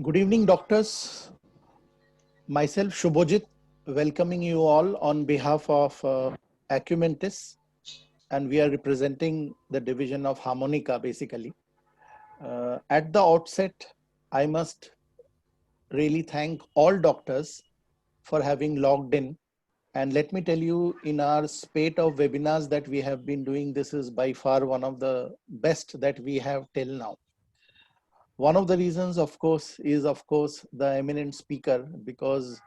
Good evening, doctors. Myself, Shubhojit, welcoming you all on behalf of Acumentis, and we are representing the division of Harmonica, basically. At the outset, I must really thank all doctors for having logged in. And let me tell you, in our spate of webinars that we have been doing, this is by far one of the best that we have till now. One of the reasons, of course, is the eminent speaker, because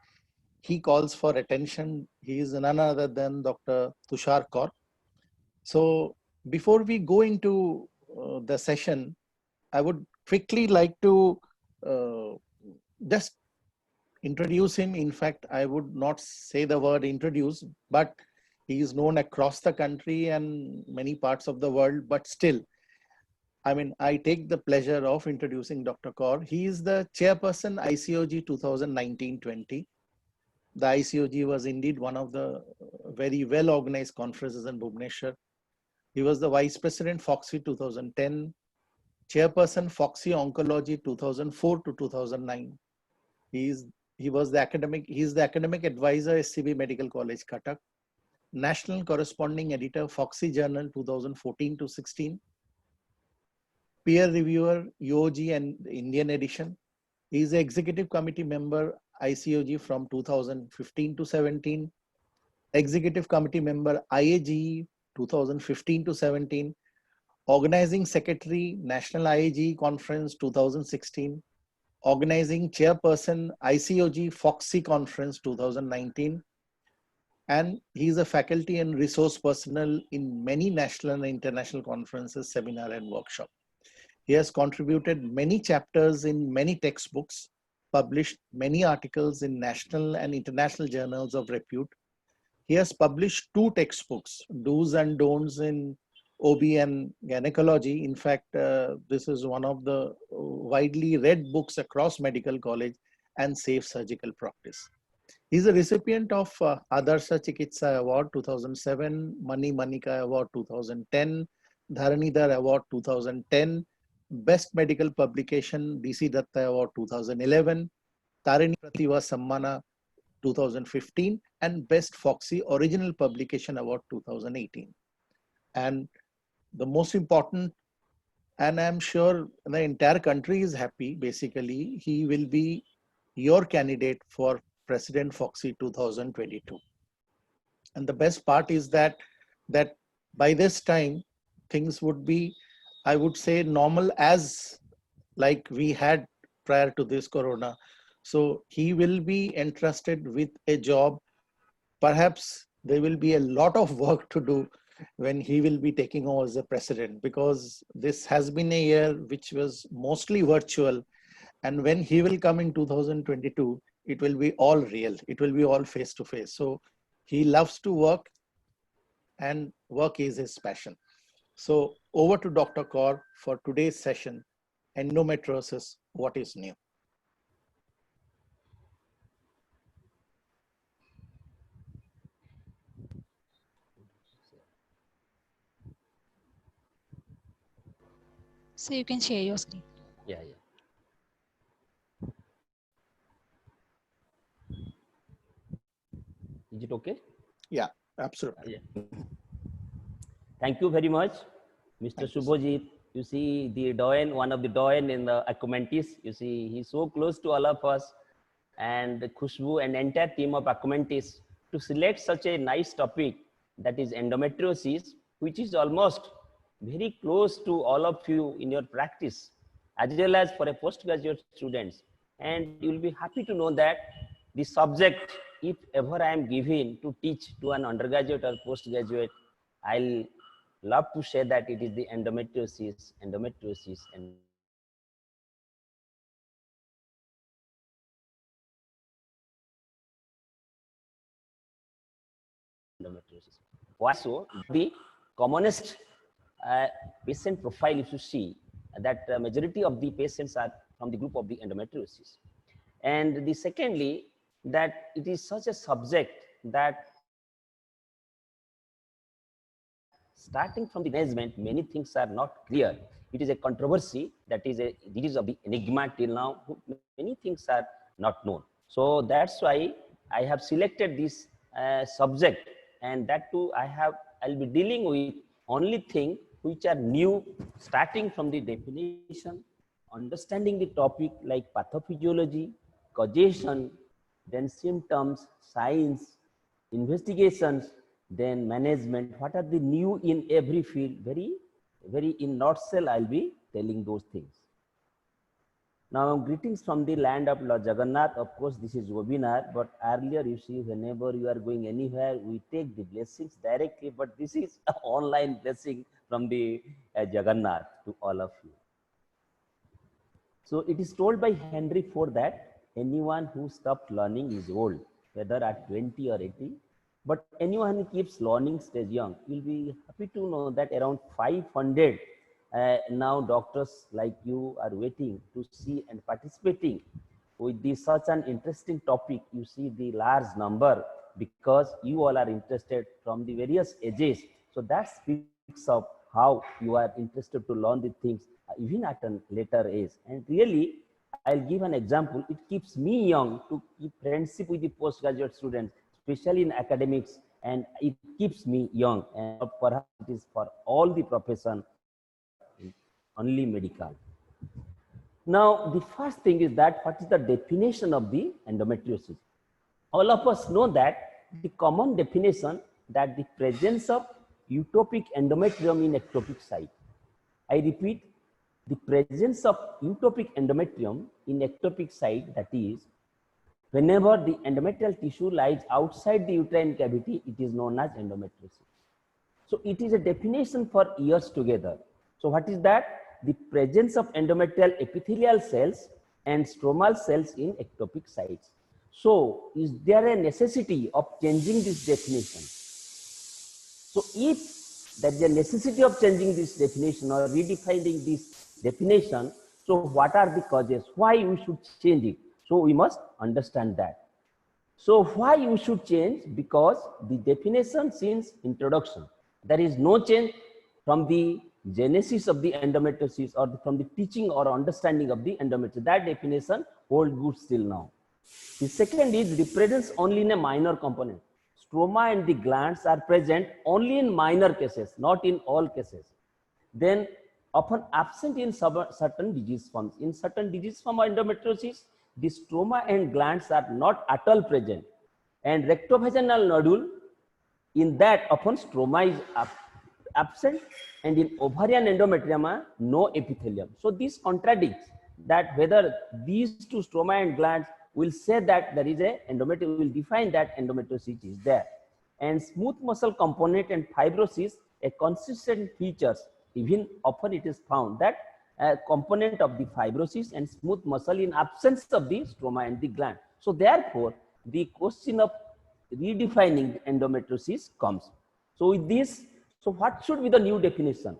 he calls for attention. He is none other than Dr. Tushar Kaur. So before we go into the session, I would quickly like to uh, just introduce him. In fact, I would not say the word introduce, but he is known across the country and many parts of the world. But still, I take the pleasure of introducing Dr. Kaur. He is the chairperson ICOG 2019-20. The ICOG was indeed one of the very well organized conferences in Bhubaneswar. He was the vice president FOXI 2010, chairperson FOXI Oncology 2004 to 2009. He is the academic advisor SCB Medical College Cuttack, national corresponding editor FOXI Journal 2014 to 16, peer reviewer UOG and Indian edition. He is the executive committee member ICOG from 2015 to 17, executive committee member IAGE 2015 to 17, organizing secretary National IAGE conference 2016, organizing chairperson ICOG FOXI conference 2019, and he is a faculty and resource personnel in many national and international conferences, seminar and workshop. He has contributed many chapters in many textbooks, published many articles in national and international journals of repute. He has published 2 textbooks, Do's and Don'ts in OB and Gynecology. In fact, this is one of the widely read books across medical college and safe surgical practice. He is a recipient of Adarsha Chikitsa Award 2007, Mani Manika Award 2010, Dharanidhar Award 2010, Best Medical Publication DC Datta Award 2011, Tarini Pratibha Sammana 2015, and Best FOXI Original Publication Award 2018. And the most important, and I'm sure the entire country is happy, basically, he will be your candidate for President FOXI 2022. And the best part is that by this time, things would be, I would say, normal as like we had prior to this corona. So he will be entrusted with a job. Perhaps there will be a lot of work to do when he will be taking over as the president, because this has been a year which was mostly virtual. And when he will come in 2022, it will be all real. It will be all face to face. So he loves to work, and work is his passion. So over to Dr. Kaur for today's session, endometriosis, what is new? So you can share your screen. Yeah. Is it okay? Yeah, absolutely. Yeah. Thank you very much, Mr. Thank you. Shubhojit. You see, the doyen, one of the doyen in the Acumentis. You see, he's so close to all of us, and Khushbu and entire team of Acumentis to select such a nice topic, that is endometriosis, which is almost very close to all of you in your practice, as well as for a postgraduate students. And you'll be happy to know that the subject, if ever I am given to teach to an undergraduate or postgraduate, I'll love to share that it is the endometriosis. Why so? The commonest patient profile, if you see, that majority of the patients are from the group of the endometriosis. And the secondly, that it is such a subject that starting from the management, many things are not clear. it is a controversy, that is a disease of the enigma till now. Many things are not known. So that's why I have selected this subject, and that too I'll be dealing with only thing which are new, starting from the definition, understanding the topic like pathophysiology, causation, then symptoms, signs, investigations, then management. What are the new in every field? Very in nutshell, I'll be telling those things. Now, greetings from the land of Lord Jagannath. Of course, this is webinar, but earlier you see, whenever you are going anywhere, we take the blessings directly, but this is an online blessing from the Jagannath to all of you. So it is told by Henry Ford that anyone who stopped learning is old, whether at 20 or 80. But anyone who keeps learning stays young. You'll be happy to know that around 500 now doctors like you are waiting to see and participating with this such an interesting topic. You see the large number because you all are interested from the various ages. So that speaks of how you are interested to learn the things even at a later age. And really, I'll give an example. It keeps me young to keep friendship with the postgraduate students, especially in academics, and it keeps me young. And perhaps it is for all the profession, only medical. Now, the first thing is that what is the definition of the endometriosis? All of us know that the common definition that the presence of utopic endometrium in ectopic site. I repeat, the presence of utopic endometrium in ectopic site, that is, whenever the endometrial tissue lies outside the uterine cavity, it is known as endometriosis. So it is a definition for years together. So what is that? The presence of endometrial epithelial cells and stromal cells in ectopic sites. So is there a necessity of changing this definition? So if there is a necessity of changing this definition or redefining this definition, so what are the causes? Why we should change it? So we must understand that. So why you should change? Because the definition since introduction, there is no change from the genesis of the endometriosis or from the teaching or understanding of the endometriosis. That definition holds good still now. The second is represents only in a minor component. Stroma and the glands are present only in minor cases, not in all cases. Then often absent in certain disease forms. In certain disease form of endometriosis, the stroma and glands are not at all present. And rectovaginal nodule, in that often stroma is absent, and in ovarian endometrioma, no epithelium. So this contradicts that whether these two stroma and glands will say that there is a endometrium, will define that endometriosis is there. And smooth muscle component and fibrosis, a consistent features, even often it is found that a component of the fibrosis and smooth muscle in absence of the stroma and the gland. So therefore, the question of redefining endometriosis comes. So with this, so what should be the new definition?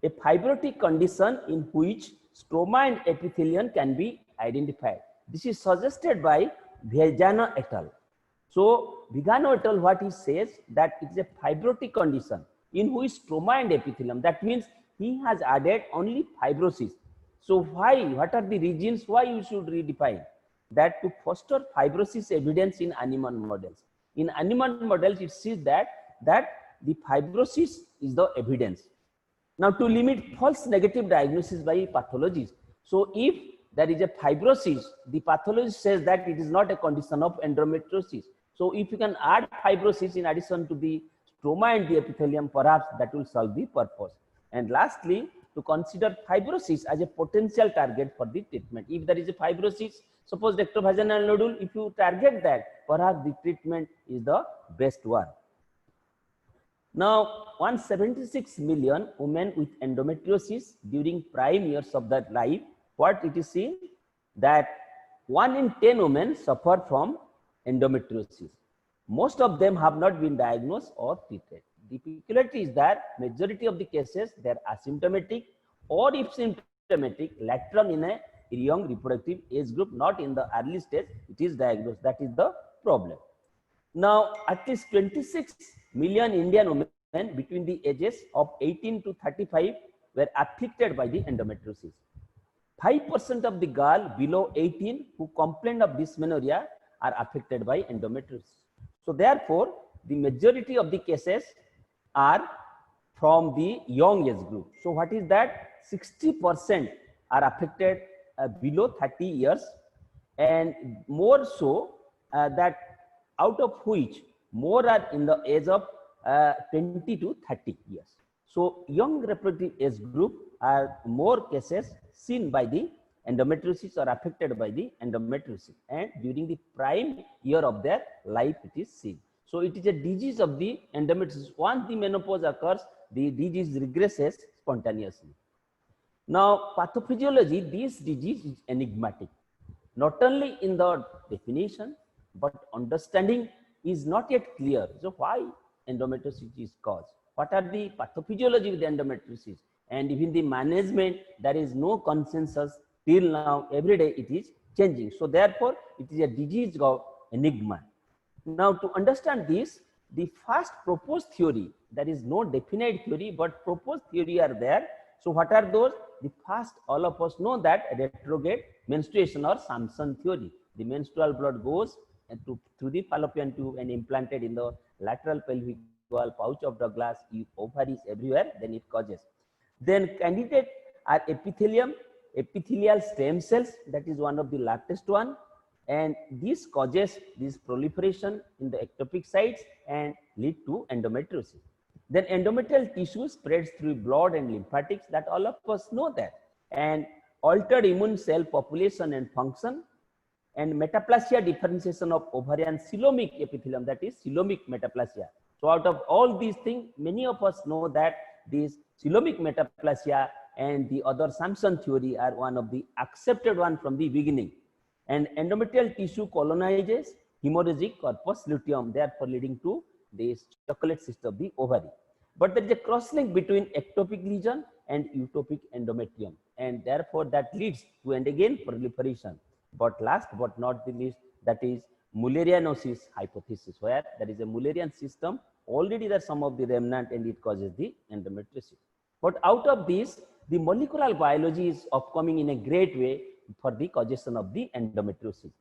A fibrotic condition in which stroma and epithelium can be identified. This is suggested by Vigano et al. So Vigano et al. What he says that it is a fibrotic condition in which stroma and epithelium. That means he has added only fibrosis. So why? What are the reasons why you should redefine? That to foster fibrosis evidence in animal models. In animal models, it says that the fibrosis is the evidence. Now to limit false negative diagnosis by pathologists. So if there is a fibrosis, the pathologist says that it is not a condition of endometriosis. So if you can add fibrosis in addition to the stroma and the epithelium, perhaps that will solve the purpose. And lastly, to consider fibrosis as a potential target for the treatment. If there is a fibrosis, suppose rectovaginal nodule, if you target that, perhaps the treatment is the best one. Now, 176 million women with endometriosis during prime years of their life, what it is seen that 1 in 10 women suffer from endometriosis. Most of them have not been diagnosed or treated. The peculiarity is that majority of the cases they are asymptomatic, or if symptomatic, later on in a young reproductive age group, not in the early stage, it is diagnosed. That is the problem. Now, at least 26 million Indian women between the ages of 18 to 35 were afflicted by the endometriosis. 5% of the girls below 18 who complained of dysmenorrhea are affected by endometriosis. So therefore, the majority of the cases are from the young age group. So what is that? 60% are affected below 30 years, and more so that out of which more are in the age of 20 to 30 years. So young reproductive age group are more cases seen by the endometriosis or affected by the endometriosis, and during the prime year of their life it is seen. So it is a disease of the endometriosis. Once the menopause occurs, the disease regresses spontaneously. Now, pathophysiology, this disease is enigmatic, not only in the definition, but understanding is not yet clear. So why endometriosis is caused? What are the pathophysiology with the endometriosis? And even the management, there is no consensus till now. Every day it is changing. So therefore, it is a disease of enigma. Now, to understand this, the first proposed theory, there is no definite theory, but proposed theory are there. So what are those? The first, all of us know that retrograde menstruation or Samson theory. The menstrual blood goes through the fallopian tube and implanted in the lateral pelvic wall, pouch of Douglas, ovaries everywhere, then it causes. Then candidate are epithelial stem cells, that is one of the latest one, and this causes this proliferation in the ectopic sites and lead to endometriosis. Then endometrial tissue spreads through blood and lymphatics, that all of us know that, and altered immune cell population and function, and metaplasia differentiation of ovarian coelomic epithelium, that is coelomic metaplasia. So out of all these things, many of us know that this coelomic metaplasia and the other Samson theory are one of the accepted one from the beginning. And endometrial tissue colonizes hemorrhagic corpus luteum, therefore leading to this chocolate cyst of the ovary. But there is a cross-link between ectopic lesion and eutopic endometrium, and therefore that leads to, and again, proliferation. But last but not the least, that is Mullerianosis hypothesis, where there is a Mullerian system, already there are some of the remnant and it causes the endometriosis. But out of this, the molecular biology is upcoming in a great way for the causation of the endometriosis.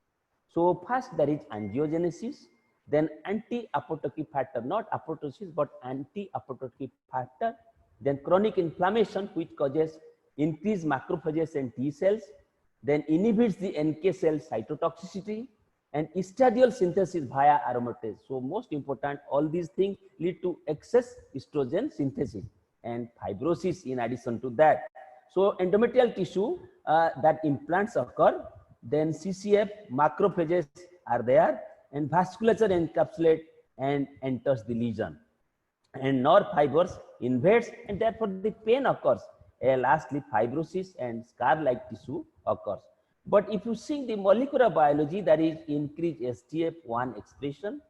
So first there is angiogenesis, then anti-apoptotic factor, not apoptosis but anti-apoptotic factor, then chronic inflammation which causes increased macrophages and T cells, then inhibits the NK cell cytotoxicity, and estradiol synthesis via aromatase. So most important, all these things lead to excess estrogen synthesis and fibrosis in addition to that. So endometrial tissue that implants occur, then CCF macrophages are there, and vasculature encapsulate and enters the lesion, and nerve fibers invades, and therefore the pain occurs. Lastly, fibrosis and scar-like tissue occurs. But if you see the molecular biology, there is increased STF1 expression,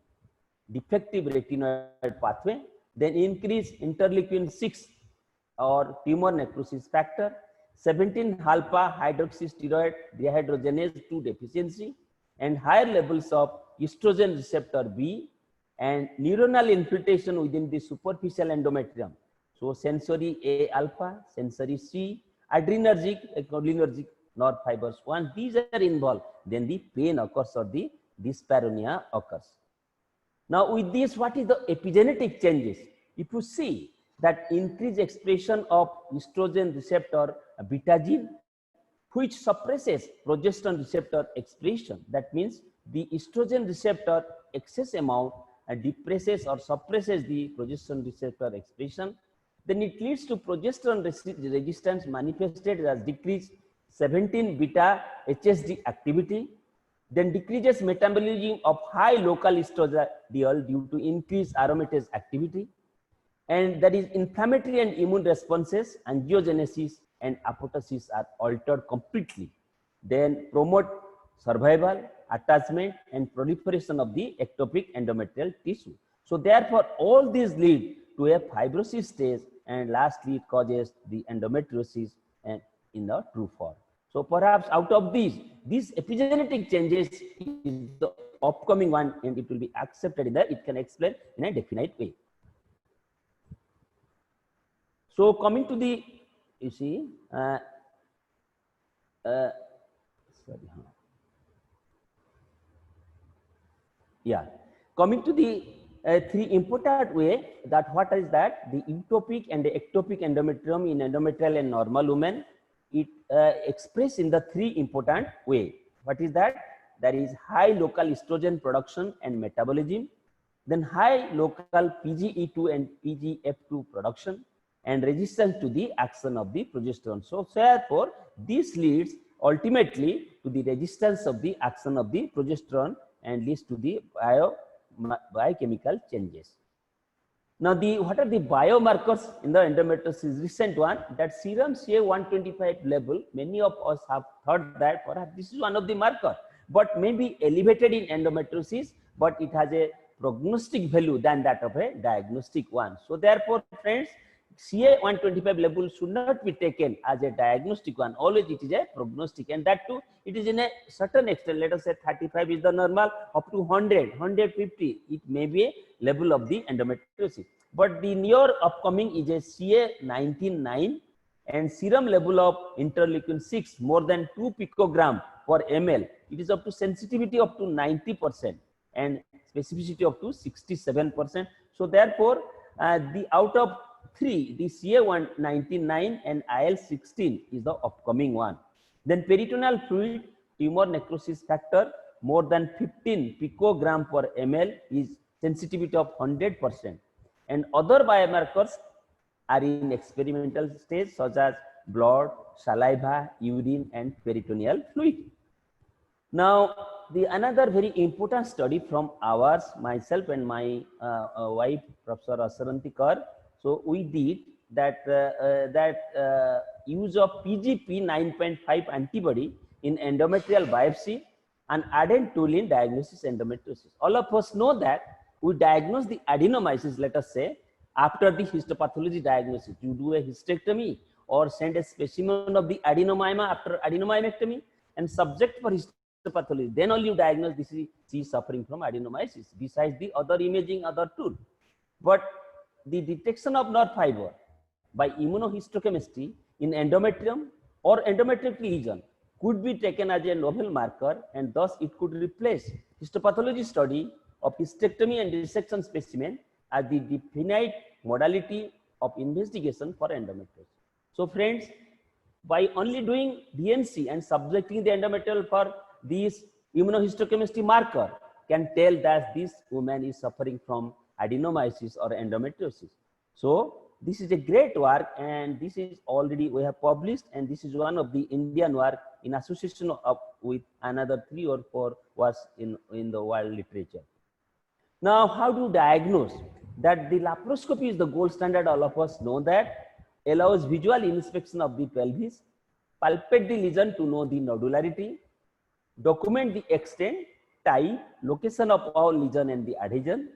defective retinoid pathway, then increased interleukin 6 or tumor necrosis factor, 17-alpha hydroxysteroid dehydrogenase 2 deficiency, and higher levels of estrogen receptor B, and neuronal infiltration within the superficial endometrium. So sensory A alpha, sensory C, adrenergic, cholinergic nerve fibers. Once these are involved, then the pain occurs or the dyspareunia occurs. Now with this, what is the epigenetic changes? If you see that increased expression of estrogen receptor beta gene, which suppresses progesterone receptor expression. That means the estrogen receptor excess amount depresses or suppresses the progesterone receptor expression. Then it leads to progesterone resistance manifested as decreased 17 beta HSD activity, then decreases metabolism of high local estradiol due to increased aromatase activity, and that is inflammatory and immune responses, angiogenesis and apoptosis are altered completely. Then promote survival, attachment and proliferation of the ectopic endometrial tissue. So therefore all these lead to a fibrosis stage, and lastly it causes the endometriosis and in the true form. So perhaps out of these epigenetic changes is the upcoming one, and it will be accepted in that it can explain in a definite way. So coming to the you see, sorry, yeah, coming to the three important way, that what is that the ectopic and the ectopic endometrium in endometrial and normal women, it expressed in the three important way. What is that? There is high local estrogen production and metabolism, then high local PGE2 and PGF2 production, and resistance to the action of the progesterone. So therefore, this leads ultimately to the resistance of the action of the progesterone and leads to the biochemical changes. Now, what are the biomarkers in the endometriosis? Recent one, that serum CA-125 level, many of us have thought that perhaps this is one of the markers, but may be elevated in endometriosis, but it has a prognostic value than that of a diagnostic one. So therefore, friends, CA-125 level should not be taken as a diagnostic one. Always it is a prognostic, and that too, it is in a certain extent. Let us say 35 is the normal, up to 100, 150, it may be a level of the endometriosis. But the near upcoming is a CA-19-9 and serum level of interleukin 6 more than 2 picogram per ml. It is up to sensitivity up to 90% and specificity up to 67%. So therefore, the out of three, the CA-199 and IL-16 is the upcoming one. Then peritoneal fluid tumor necrosis factor more than 15 picogram per ml is sensitivity of 100%. And other biomarkers are in experimental stage such as blood, saliva, urine, and peritoneal fluid. Now, another very important study from ours, myself and my wife, Professor Asaranti Kar. So we did that use of PGP 9.5 antibody in endometrial biopsy and added tool in diagnosis endometriosis. All of us know that we diagnose the adenomyosis, let us say, after the histopathology diagnosis. You do a hysterectomy or send a specimen of the adenomyoma after adenomyomectomy and subject for histopathology. Then only you diagnose this is she is suffering from adenomyosis, besides the other imaging, other tool. But the detection of nerve fiber by immunohistochemistry in endometrium or endometrial lesion could be taken as a novel marker, and thus it could replace histopathology study of hysterectomy and dissection specimen as the definite modality of investigation for endometriosis. So friends, by only doing DNC and subjecting the endometrial for this immunohistochemistry marker can tell that this woman is suffering from adenomyosis or endometriosis. So this is a great work, and this is already we have published, and this is one of the Indian work in association with another 3 or 4 works in the world literature. Now, how to diagnose? That the laparoscopy is the gold standard, all of us know that, allows visual inspection of the pelvis, palpate the lesion to know the nodularity, document the extent, type, location of all lesion and the adhesion,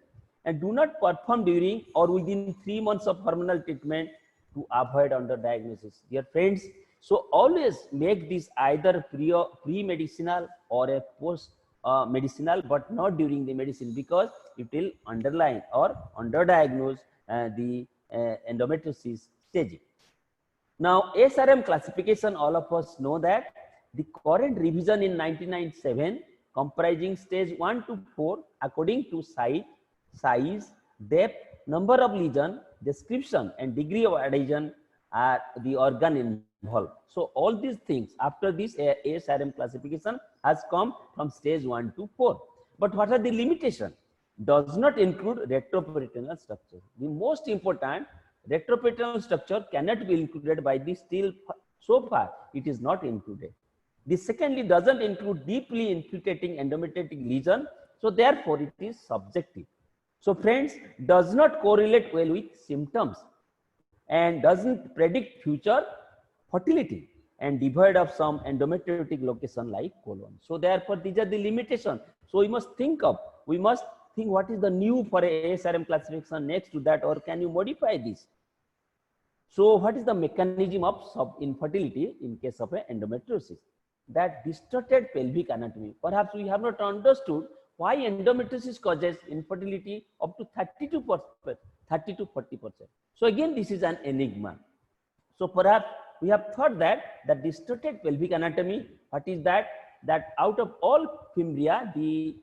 and do not perform during or within 3 months of hormonal treatment to avoid underdiagnosis. Dear friends, so always make this either pre-medicinal or a post-medicinal, but not during the medicine, because it will underline or underdiagnose the endometriosis staging. Now, SRM classification, all of us know that the current revision in 1997 comprising stage 1 to 4 according to size, depth, number of lesion, description, and degree of adhesion are the organ involved. So all these things after this ASRM classification has come from stage 1 to 4. But what are the limitations? Does not include retroperitoneal structure. The most important, retroperitoneal structure cannot be included by this still so far it is not included. The secondly doesn't include deeply infiltrating endometriotic lesion, so therefore it is subjective. So friends, does not correlate well with symptoms and doesn't predict future fertility and devoid of some endometriotic location like colon. So therefore these are the limitations. So we must think what is the new for a ASRM classification next to that, or can you modify this? So what is the mechanism of sub-infertility in case of a endometriosis? That distorted pelvic anatomy. Perhaps we have not understood why endometriosis causes infertility up to 30 to 40%. So again, this is an enigma. So perhaps we have thought that distorted pelvic anatomy, what is that? That out of all fimbria, the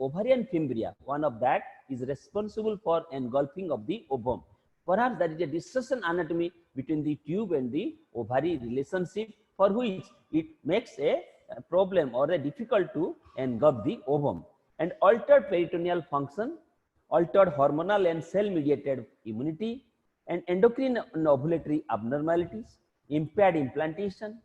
ovarian fimbria, one of that is responsible for engulfing of the ovum. Perhaps that is a distortion anatomy between the tube and the ovary relationship, for which it makes a problem or a difficult to engulf the ovum. And altered peritoneal function, altered hormonal and cell-mediated immunity, and endocrine and ovulatory abnormalities, impaired implantation,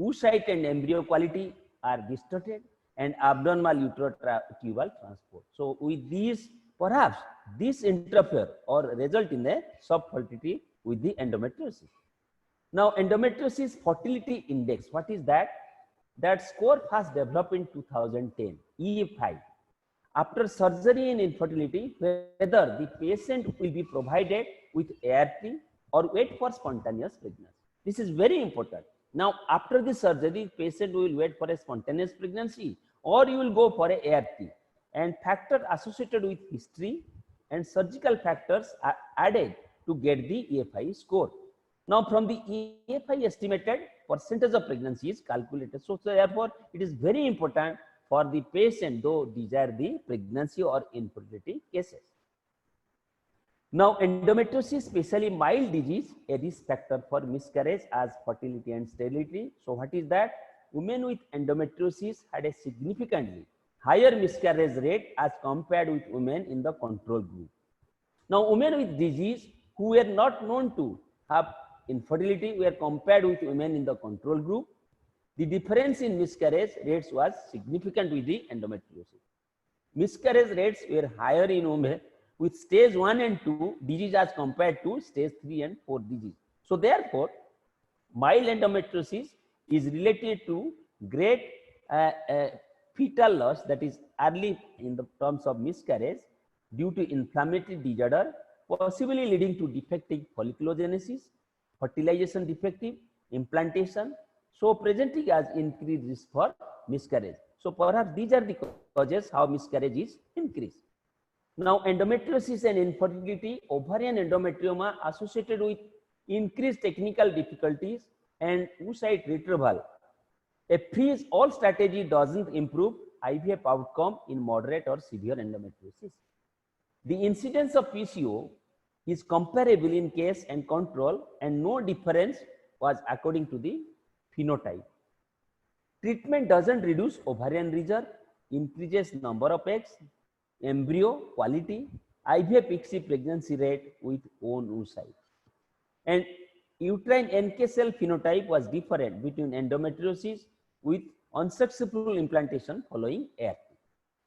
oocyte and embryo quality are distorted, and abnormal uterotubal transport. So with these, perhaps this interfere or result in a subfertility with the endometriosis. Now endometriosis fertility index, what is that? That score first developed in 2010, E5. After surgery in infertility, whether the patient will be provided with ART or wait for spontaneous pregnancy. This is very important. Now, after the surgery, patient will wait for a spontaneous pregnancy or you will go for a ART. And factors associated with history and surgical factors are added to get the EFI score. Now, from the EFI estimated percentage of pregnancy is calculated. So therefore, it is very important for the patient, though desire the pregnancy or infertility cases. Now, endometriosis, especially mild disease, a risk factor for miscarriage as fertility and sterility. So, what is that? Women with endometriosis had a significantly higher miscarriage rate as compared with women in the control group. Now, women with disease who were not known to have infertility were compared with women in the control group. The difference in miscarriage rates was significant with the endometriosis. Miscarriage rates were higher in women with stage 1 and 2 disease as compared to stage 3 and 4 disease. So therefore, mild endometriosis is related to great fetal loss, that is early in the terms of miscarriage due to inflammatory disorder, possibly leading to defective folliculogenesis, fertilization defective, implantation, so presenting as increased risk for miscarriage. So perhaps these are the causes how miscarriage is increased. Now, endometriosis and infertility, ovarian endometrioma associated with increased technical difficulties and oocyte retrieval. A freeze-all strategy doesn't improve IVF outcome in moderate or severe endometriosis. The incidence of PCO is comparable in case and control, and no difference was according to the phenotype. Treatment doesn't reduce ovarian reserve, increases number of eggs, embryo quality, IVF ICSI pregnancy rate with own oocyte. And uterine NK cell phenotype was different between endometriosis with unsuccessful implantation following ART.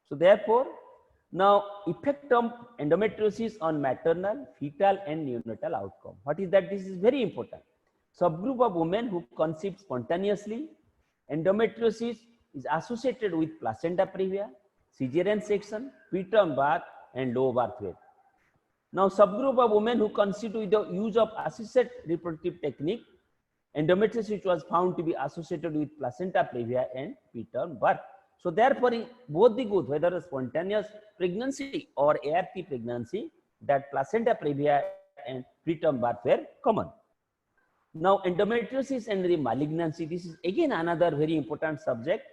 So therefore, now effect of endometriosis on maternal, fetal and neonatal outcome. What is that? This is very important. Subgroup of women who conceive spontaneously, endometriosis is associated with placenta previa, cesarean section, preterm birth and low birth weight. Now subgroup of women who conceive with the use of assisted reproductive technique, endometriosis was found to be associated with placenta previa and preterm birth. So therefore, in both the good, whether a spontaneous pregnancy or ART pregnancy, that placenta previa and preterm birth were common. Now endometriosis and the malignancy, this is again another very important subject,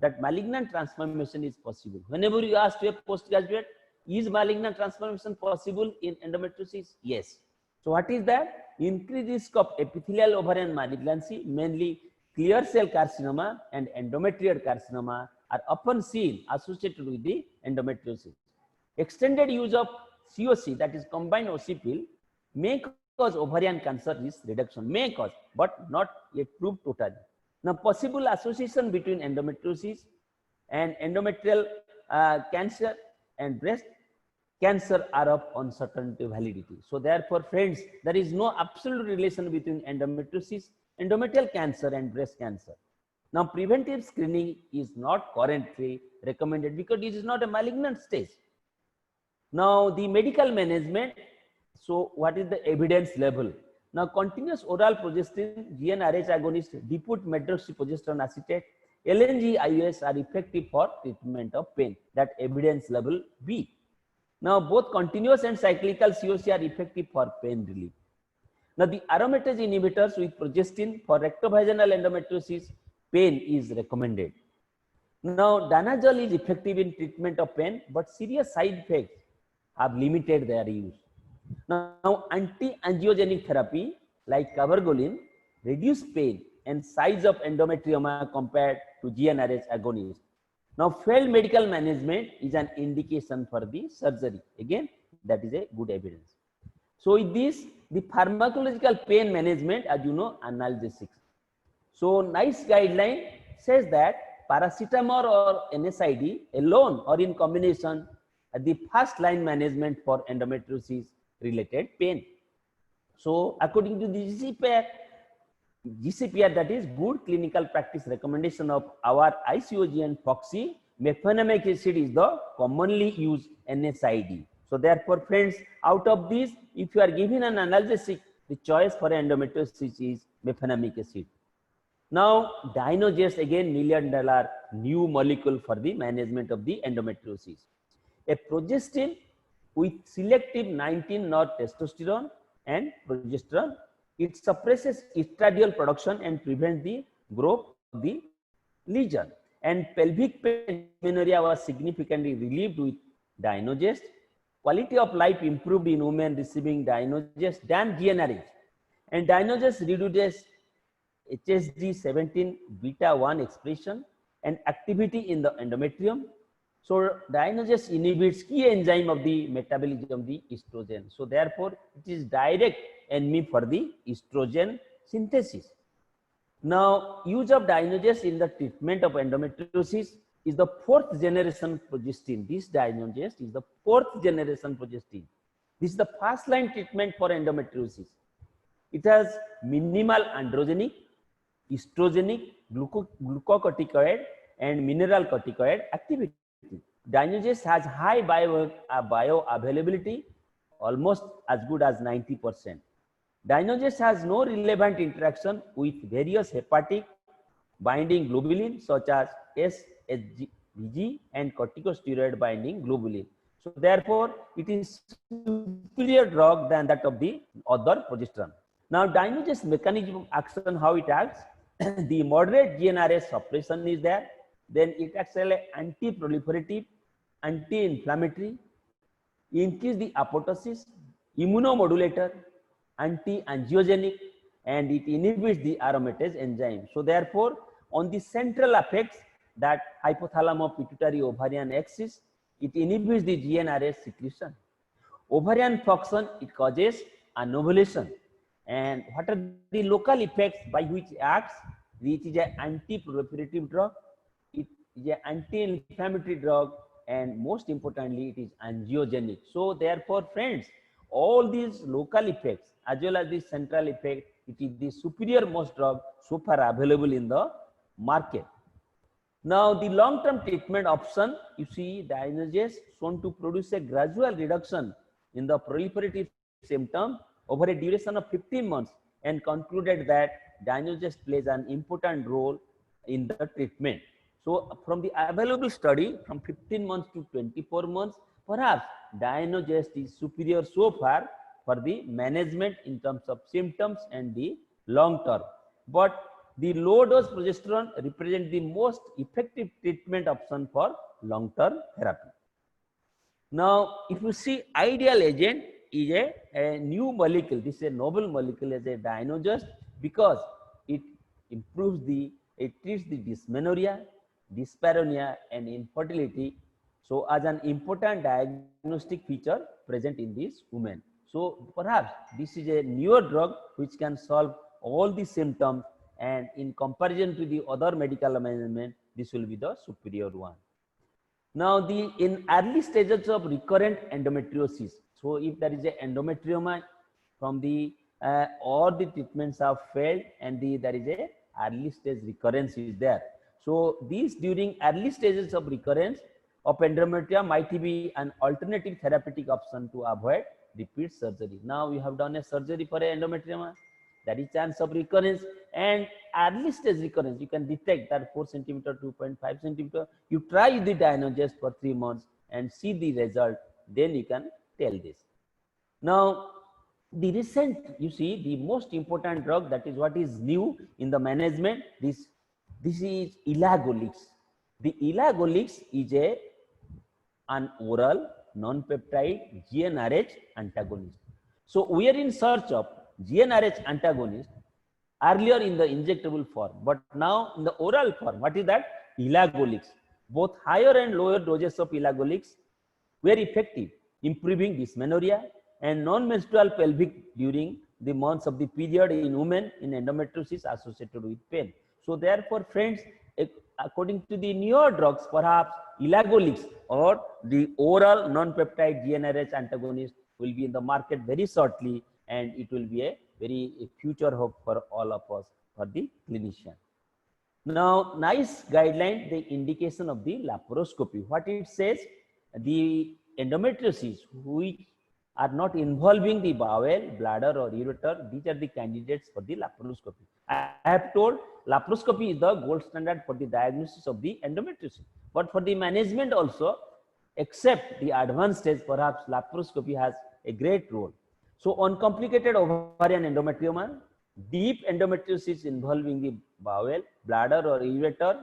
that malignant transformation is possible. Whenever you ask to a postgraduate, is malignant transformation possible in endometriosis? Yes. So what is that? Increased risk of epithelial ovarian malignancy, mainly clear cell carcinoma and endometrial carcinoma are often seen associated with the endometriosis. Extended use of COC, that is combined OC pill, may cause ovarian cancer risk reduction, may cause, but not yet proved totally. Now, possible association between endometriosis and endometrial cancer and breast cancer are of uncertain validity. So therefore, friends, there is no absolute relation between endometriosis, endometrial cancer and breast cancer. Now, preventive screening is not currently recommended because it is not a malignant stage. Now, the medical management, so what is the evidence level? Now, continuous oral progestin, GnRH agonist, depot medroxyprogesterone acetate, LNG-IUS are effective for treatment of pain. That evidence level B. Now, both continuous and cyclical COC are effective for pain relief. Now, the aromatase inhibitors with progestin for rectovaginal endometriosis, pain is recommended. Now, danazol is effective in treatment of pain, but serious side effects have limited their use. Now, anti-angiogenic therapy like cabergoline reduce pain and size of endometrioma compared to GnRH agonists. Now, failed medical management is an indication for the surgery. Again, that is a good evidence. So, with this, the pharmacological pain management, as you know, analgesics. So, NICE guideline says that paracetamol or NSAID alone or in combination are the first line management for endometriosis related pain. So, according to the GCPR, that is good clinical practice recommendation of our ICOG and FOXY, mefenamic acid is the commonly used NSAID. So, therefore, friends, out of these, if you are given an analgesic, the choice for endometriosis is mefenamic acid. Now, Dynogest, again, $1 million new molecule for the management of the endometriosis. A progestin with selective 19-node testosterone and progesterone. It suppresses estradiol production and prevents the growth of the lesion. And pelvic pain amenorrhea was significantly relieved with Dynogest. Quality of life improved in women receiving Dynogest than GnRH. And Dynogest reduces HSD17 beta 1 expression and activity in the endometrium. So, Dynogest inhibits key enzyme of the metabolism of the estrogen. So, therefore, it is direct enemy for the estrogen synthesis. Now, use of Dynogest in the treatment of endometriosis is the 4th generation progestin. This Dynogest is the 4th generation progestin. This is the first line treatment for endometriosis. It has minimal androgenic, estrogenic, glucocorticoid and mineral corticoid activity. Dynogest has high bioavailability, almost as good as 90%. Dynogest has no relevant interaction with various hepatic binding globulin such as SHBG and corticosteroid binding globulin. So, therefore, it is superior drug than that of the other progesterone. Now, Dynogest mechanism of action, how it acts, the moderate GnRH suppression is there, then it acts as anti-proliferative, anti-inflammatory, increase the apoptosis, immunomodulator, anti-angiogenic, and it inhibits the aromatase enzyme. So, therefore, on the central effects, that hypothalamo-pituitary ovarian axis, it inhibits the GnRH secretion. Ovarian function, it causes anovulation. And what are the local effects by which it acts? It is an anti-proliferative drug, it is an anti-inflammatory drug, and most importantly, it is angiogenic. So, therefore, friends, all these local effects as well as the central effect, it is the superior most drug so far available in the market. Now, the long-term treatment option, you see, Dynogest shown to produce a gradual reduction in the proliferative symptom over a duration of 15 months and concluded that Dynogest plays an important role in the treatment. So, from the available study from 15 months to 24 months, perhaps Dynogest is superior so far for the management in terms of symptoms and the long term. But the low dose progesterone represents the most effective treatment option for long term therapy. Now, if you see, ideal agent is a new molecule. This is a novel molecule as a Dynogest because it improves it treats the dysmenorrhea, dyspareunia and infertility. So, as an important diagnostic feature present in these women. So, perhaps this is a newer drug which can solve all the symptoms, and in comparison to the other medical management, this will be the superior one. Now, in early stages of recurrent endometriosis, so if there is a endometrioma from the or the treatments have failed and there is a early stage recurrence is there. So, these during early stages of recurrence of endometrioma might be an alternative therapeutic option to avoid repeat surgery. Now, you have done a surgery for an endometrioma, there is chance of recurrence, and early stage recurrence you can detect that 4 centimeter, 2.5 centimeter. You try the Dynogest for 3 months and see the result, then you can tell this. Now, The recent, you see, the most important drug, that is what is new in the management, this is elagolix. The elagolix is an oral non-peptide GnRH antagonist. So we are in search of GnRH antagonist earlier in the injectable form, but now in the oral form. What is that? Elagolix. Both higher and lower doses of elagolix were effective, improving dysmenorrhea and non-menstrual pelvic during the months of the period in women in endometriosis associated with pain. So therefore, friends, according to the newer drugs, perhaps elagolix or the oral non-peptide GnRH antagonist will be in the market very shortly, and it will be a very future hope for all of us, for the clinician. Now, nice guideline, the indication of the laparoscopy. What it says, the endometriosis which are not involving the bowel, bladder or ureter, these are the candidates for the laparoscopy. I have told laparoscopy is the gold standard for the diagnosis of the endometriosis. But for the management also, except the advanced stage, perhaps laparoscopy has a great role. So uncomplicated ovarian endometrioma, deep endometriosis involving the bowel, bladder or ureter,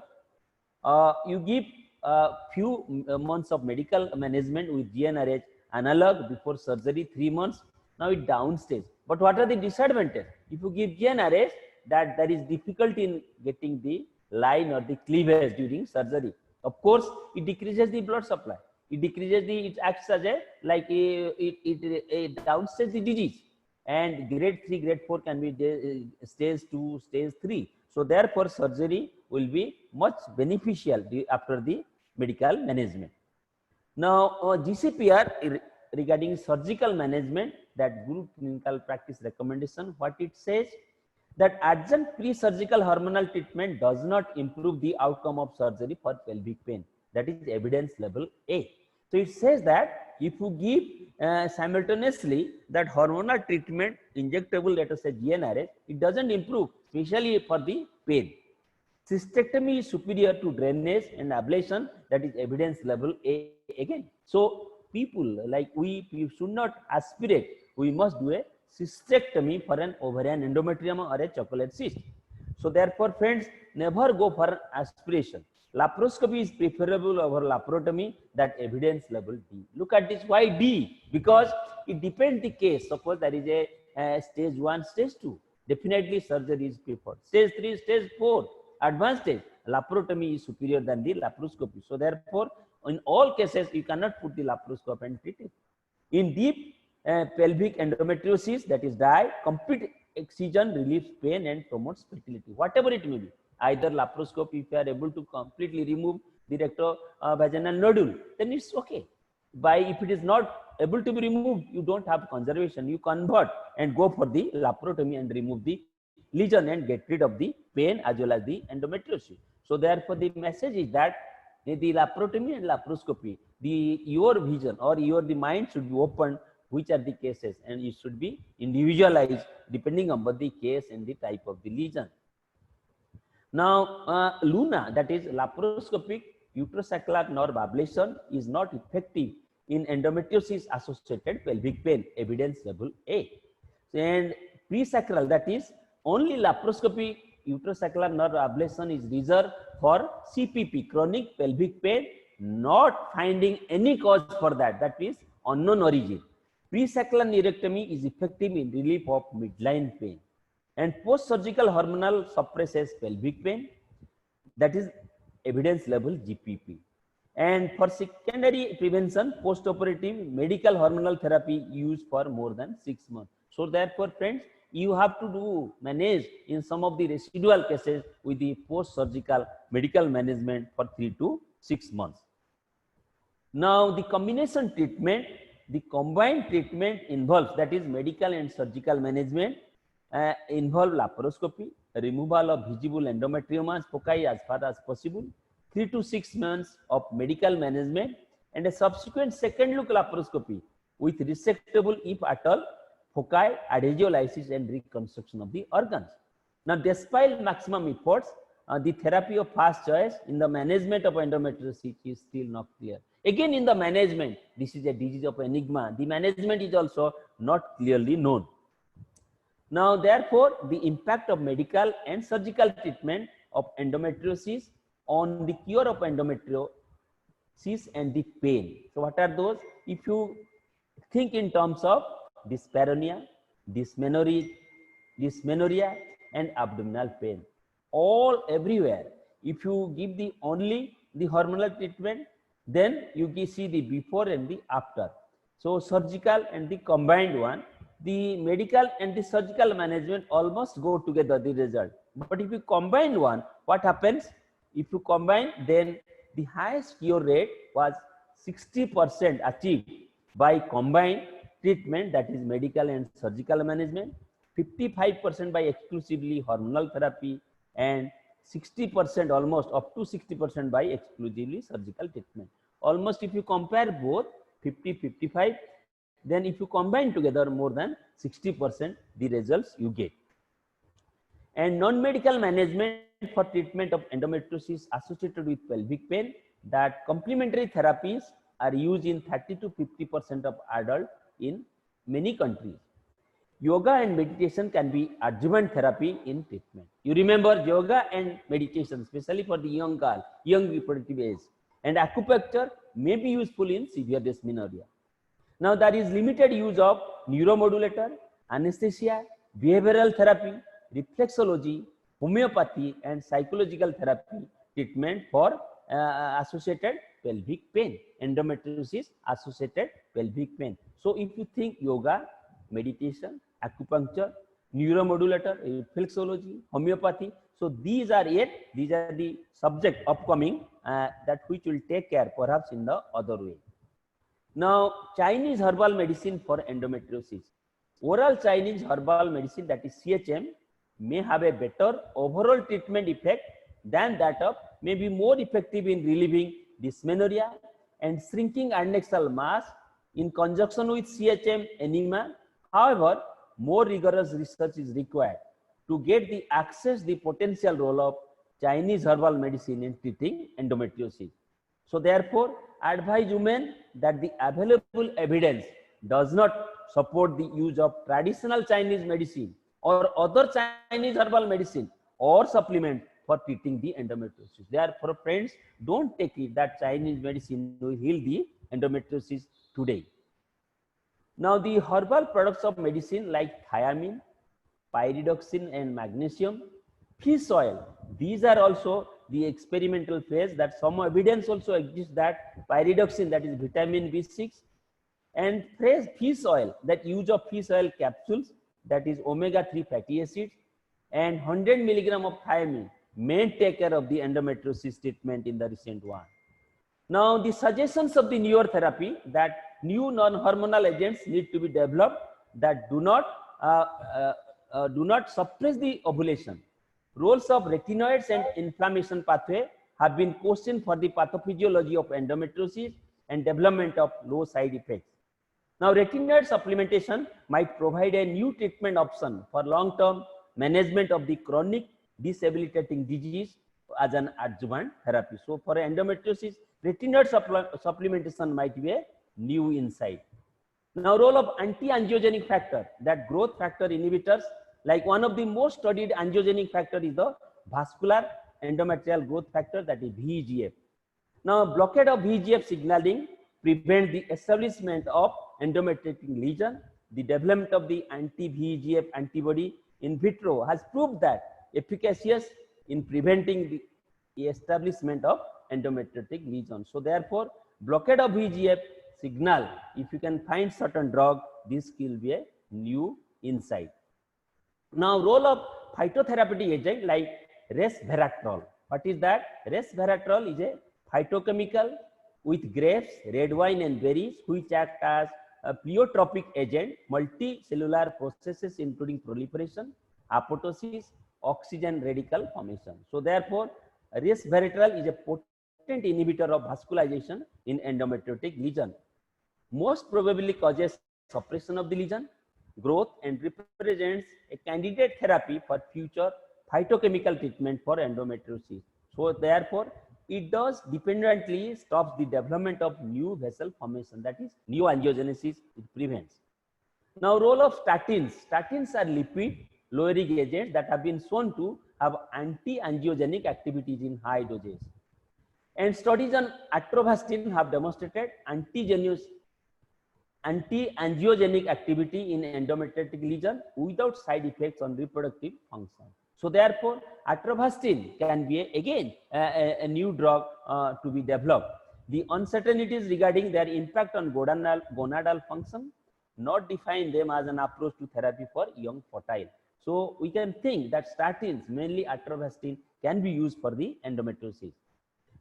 you give a few months of medical management with GnRH analog before surgery, 3 months. Now it downstage. But what are the disadvantages? If you give GnRH, that there is difficulty in getting the line or the cleavage during surgery. Of course, it decreases the blood supply. It decreases the, it acts as a, like it downstage the disease. And grade 3, grade 4 can be stage 2, stage 3. So therefore, surgery will be much beneficial after the medical management. Now, GCPR regarding surgical management, that Guru Clinical Practice recommendation, what it says, that adjunct pre-surgical hormonal treatment does not improve the outcome of surgery for pelvic pain. That is evidence level A. So it says that if you give simultaneously that hormonal treatment, injectable, let us say GnRH, it doesn't improve, especially for the pain. Cystectomy is superior to drainage and ablation, that is evidence level A again. So people like we should not aspirate, we must do a cystectomy for an ovarian endometrioma or a chocolate cyst. So therefore, friends, never go for aspiration. Laparoscopy is preferable over laparotomy, that evidence level D. Look at this. Why D? Because it depends the case. Suppose there is a stage 1, stage 2. Definitely surgery is preferred. Stage 3, stage 4, advanced stage, laparotomy is superior than the laparoscopy. So therefore, in all cases, you cannot put the laparoscope and treat it. In deep pelvic endometriosis, that is dye, complete excision relieves pain and promotes fertility, whatever it may be. Either laparoscopy, if you are able to completely remove the rectovaginal nodule, then it's okay. If it is not able to be removed, you don't have conservation, you convert and go for the laparotomy and remove the lesion and get rid of the pain as well as the endometriosis. So therefore, the message is that the laparotomy and laparoscopy, your vision or the mind should be open, which are the cases, and it should be individualized depending on the case and the type of the lesion. Now, LUNA, that is laparoscopic uterosacral nerve ablation, is not effective in endometriosis associated pelvic pain, evidence level A. And presacral, that is only laparoscopic uterosacral nerve ablation is reserved for CPP, chronic pelvic pain, not finding any cause for that, that is unknown origin. Presacral neurectomy is effective in relief of midline pain. And post-surgical hormonal suppresses pelvic pain, that is evidence level GPP. And for secondary prevention, post-operative medical hormonal therapy used for more than 6 months. So therefore, friends, you have to manage in some of the residual cases with the post-surgical medical management for 3 to 6 months. Now, the combination treatment, the combined treatment involves, that is medical and surgical management, involve laparoscopy, removal of visible endometriomas foci as far as possible, 3 to 6 months of medical management, and a subsequent second look laparoscopy with resectable, if at all, foci, adhesiolysis and reconstruction of the organs. Now, despite maximum efforts, the therapy of first choice in the management of endometriosis is still not clear. Again, in the management, this is a disease of enigma. The management is also not clearly known. Now, therefore, the impact of medical and surgical treatment of endometriosis on the cure of endometriosis and the pain. So, what are those? If you think in terms of dyspareunia, dysmenorrhea, and abdominal pain, all everywhere. If you give the only the hormonal treatment, then you see the before and the after. So surgical and the combined one, the medical and the surgical management almost go together, the result. But if you combine one, what happens? If you combine, then the highest cure rate was 60% achieved by combined treatment, that is medical and surgical management, 55% by exclusively hormonal therapy, and 60% almost up to 60% by exclusively surgical treatment. Almost if you compare both 50-55, then if you combine together more than 60% the results you get. And non-medical management for treatment of endometriosis associated with pelvic pain, that complementary therapies are used in 30-50% of adults in many countries. Yoga and meditation can be adjuvant therapy in treatment. You remember yoga and meditation, especially for the young girl, young reproductive age. And acupuncture may be useful in severe dysmenorrhea. Now, there is limited use of neuromodulator, anesthesia, behavioral therapy, reflexology, homeopathy, and psychological therapy treatment for associated pelvic pain, endometriosis associated pelvic pain. So, if you think yoga, meditation, acupuncture, neuromodulator, reflexology, homeopathy, so these are the subject upcoming that which will take care perhaps in the other way. Now, Chinese herbal medicine for endometriosis. Oral Chinese herbal medicine, that is CHM, may have a better overall treatment effect than that of, may be more effective in relieving dysmenorrhea and shrinking adnexal mass in conjunction with CHM enema. However, more rigorous research is required to get the access the potential role of Chinese herbal medicine in treating endometriosis. So therefore, advise women that the available evidence does not support the use of traditional Chinese medicine or other Chinese herbal medicine or supplement for treating the endometriosis. Therefore, friends, don't take it that Chinese medicine will heal the endometriosis today. Now, the herbal products of medicine like thiamine, pyridoxine, and magnesium, fish oil, these are also the experimental phase, that some evidence also exists that pyridoxine, that is vitamin B6, and fish oil, that use of fish oil capsules, that is omega-3 fatty acids, and 100 milligram of thiamine may take care of the endometriosis treatment in the recent one. Now, the suggestions of the newer therapy, that new non-hormonal agents need to be developed that do not suppress the ovulation. Roles of retinoids and inflammation pathway have been questioned for the pathophysiology of endometriosis and development of low side effects. Now, retinoid supplementation might provide a new treatment option for long-term management of the chronic debilitating disease as an adjuvant therapy. So, for endometriosis, retinoid supplementation might be a new insight. Now, role of anti-angiogenic factor, that growth factor inhibitors, like one of the most studied angiogenic factor is the vascular endometrial growth factor, that is VEGF. Now, blockade of VEGF signaling prevent the establishment of endometriotic lesion. The development of the anti-VEGF antibody in vitro has proved that efficacious in preventing the establishment of endometriotic lesion. So therefore, blockade of VEGF signal, if you can find certain drug, this will be a new insight. Now, role of phytotherapeutic agent like resveratrol. What is that? Resveratrol is a phytochemical with grapes, red wine, and berries, which act as a pleiotropic agent, multicellular processes including proliferation, apoptosis, oxygen radical formation. So therefore, resveratrol is a potent inhibitor of vascularization in endometriotic lesion. Most probably causes suppression of the lesion growth and represents a candidate therapy for future phytochemical treatment for endometriosis. So therefore, it does dependently stops the development of new vessel formation, that is new angiogenesis it prevents. Now, role of statins. Statins are lipid lowering agents that have been shown to have anti-angiogenic activities in high doses. And studies on atorvastatin have demonstrated anti-angiogenic activity in endometriotic lesion without side effects on reproductive function. So therefore, atorvastatin can be a new drug to be developed. The uncertainties regarding their impact on gonadal function not define them as an approach to therapy for young fertile. So we can think that statins, mainly atorvastatin, can be used for the endometriosis.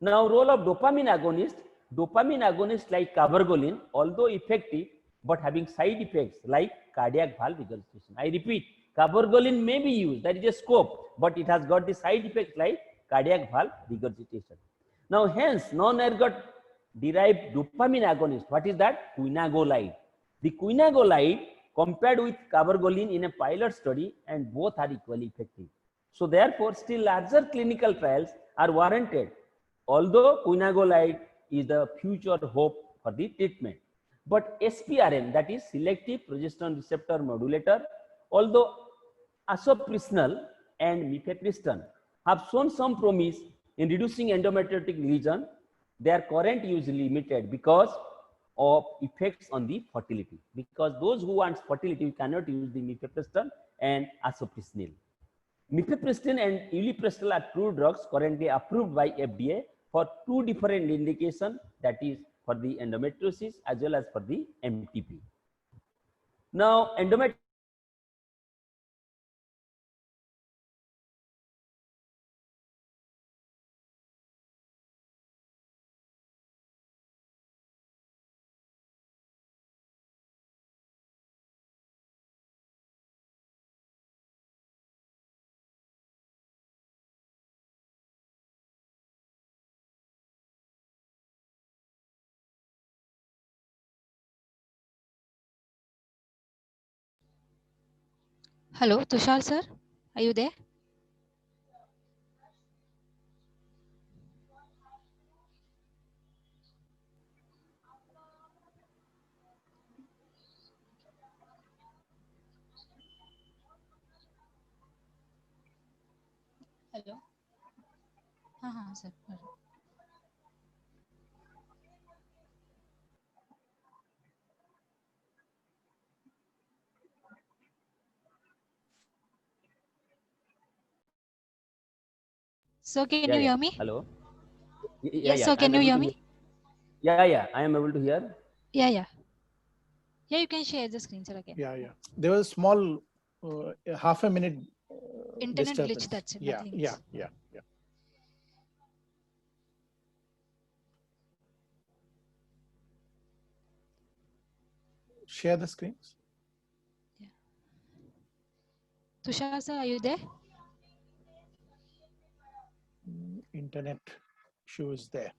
Now, role of dopamine agonists like cabergoline, although effective, but having side effects like cardiac valve regurgitation. I repeat, cabergoline may be used, that is a scope, but it has got the side effects like cardiac valve regurgitation. Now, hence, non-ergot derived dopamine agonist, what is that? Quinagolide. The quinagolide compared with cabergoline in a pilot study, and both are equally effective. So therefore, still larger clinical trials are warranted, although quinagolide is the future hope for the treatment. But SPRM, that is selective progesterone receptor modulator, although asuprisinol and mifepristone have shown some promise in reducing endometriotic lesion, their current use is limited because of effects on the fertility. Because those who want fertility, you cannot use the mifepristone and asuprisinol. Mifepristone and ulipristal are two drugs currently approved by FDA for two different indications, that is for the endometriosis as well as for the MTP. Now, endometriosis Hello, Tushar sir, are you there? Hello. Sir. So can you hear me? Hello. Yes, sir. Can you hear me? Yeah, I am able to hear. Yeah, you can share the screen, sir, again. Yeah. There was a small half a minute internet disturbance. glitch, that's it. Yeah. Share the screens. Yeah. Tushar sir, are you there? Internet issue is there.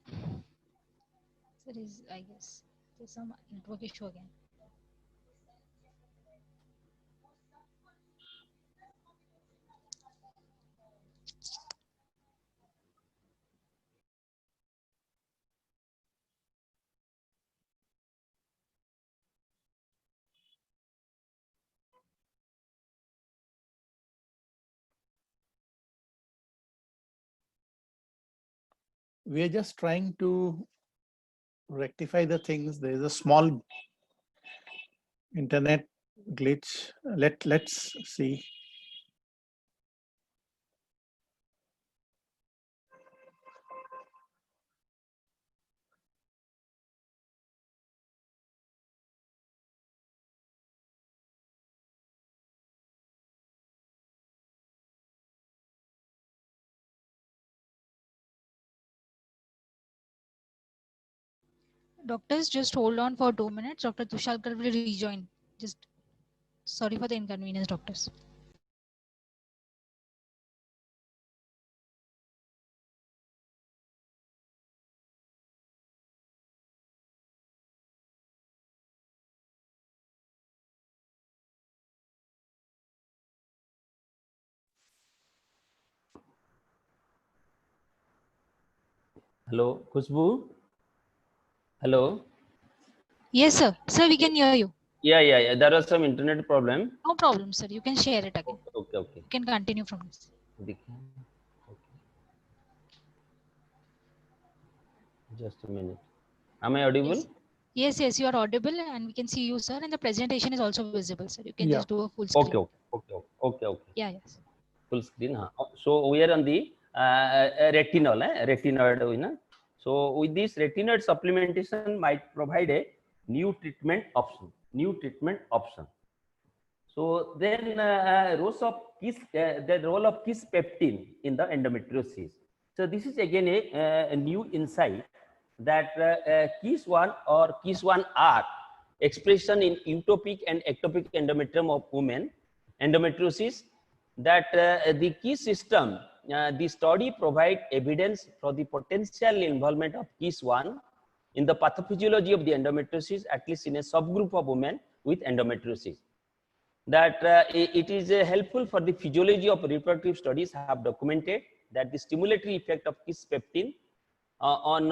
There is, I guess, there's some network issue again. We are just trying to rectify the things. There is a small internet glitch. Let's see. Doctors, just hold on for 2 minutes. Dr. Tushalkar will rejoin. Just sorry for the inconvenience, doctors. Hello, Khushbu. Hello. Yes, sir. Sir, we can hear you. Yeah. There was some internet problem. No problem, sir. You can share it again. Okay. You can continue from this. Just a minute. Am I audible? Yes, you are audible and we can see you, sir. And the presentation is also visible, sir. You can just do a full screen. Okay. Yeah, yes. Full screen. So we are on the retinol, retinoid. So with this retinoid supplementation might provide a new treatment option. So then the role of kisspeptin in the endometriosis. So this is again a new insight that KIS1 or KIS1R expression in ectopic and ectopic endometrium of women, endometriosis, that the KIS system, the study provide evidence for the potential involvement of KIS1 in the pathophysiology of the endometriosis, at least in a subgroup of women with endometriosis. That it is helpful for the physiology of reproductive studies have documented that the stimulatory effect of kisspeptin on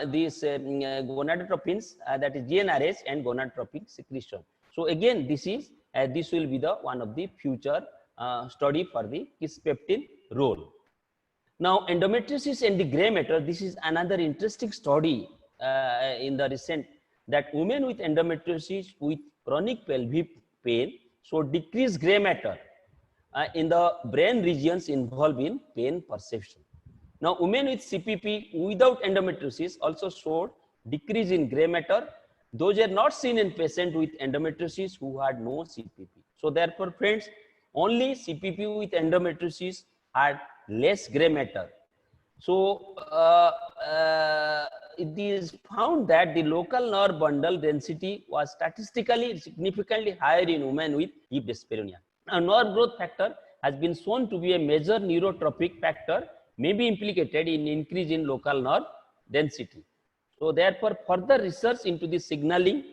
these gonadotropins, that is GnRH and gonadotropin secretion. So again, this will be the one of the future study for the kisspeptin role. Now, endometriosis and the gray matter, this is another interesting study in the recent, that women with endometriosis with chronic pelvic pain so decreased gray matter in the brain regions involved in pain perception. Now, women with CPP without endometriosis also showed decrease in gray matter. Those are not seen in patients with endometriosis who had no CPP. So therefore, friends, only CPP with endometriosis had less gray matter. So it is found that the local nerve bundle density was statistically significantly higher in women with hip dyspareunia. A nerve growth factor has been shown to be a major neurotropic factor, may be implicated in increase in local nerve density. So therefore, further research into the signaling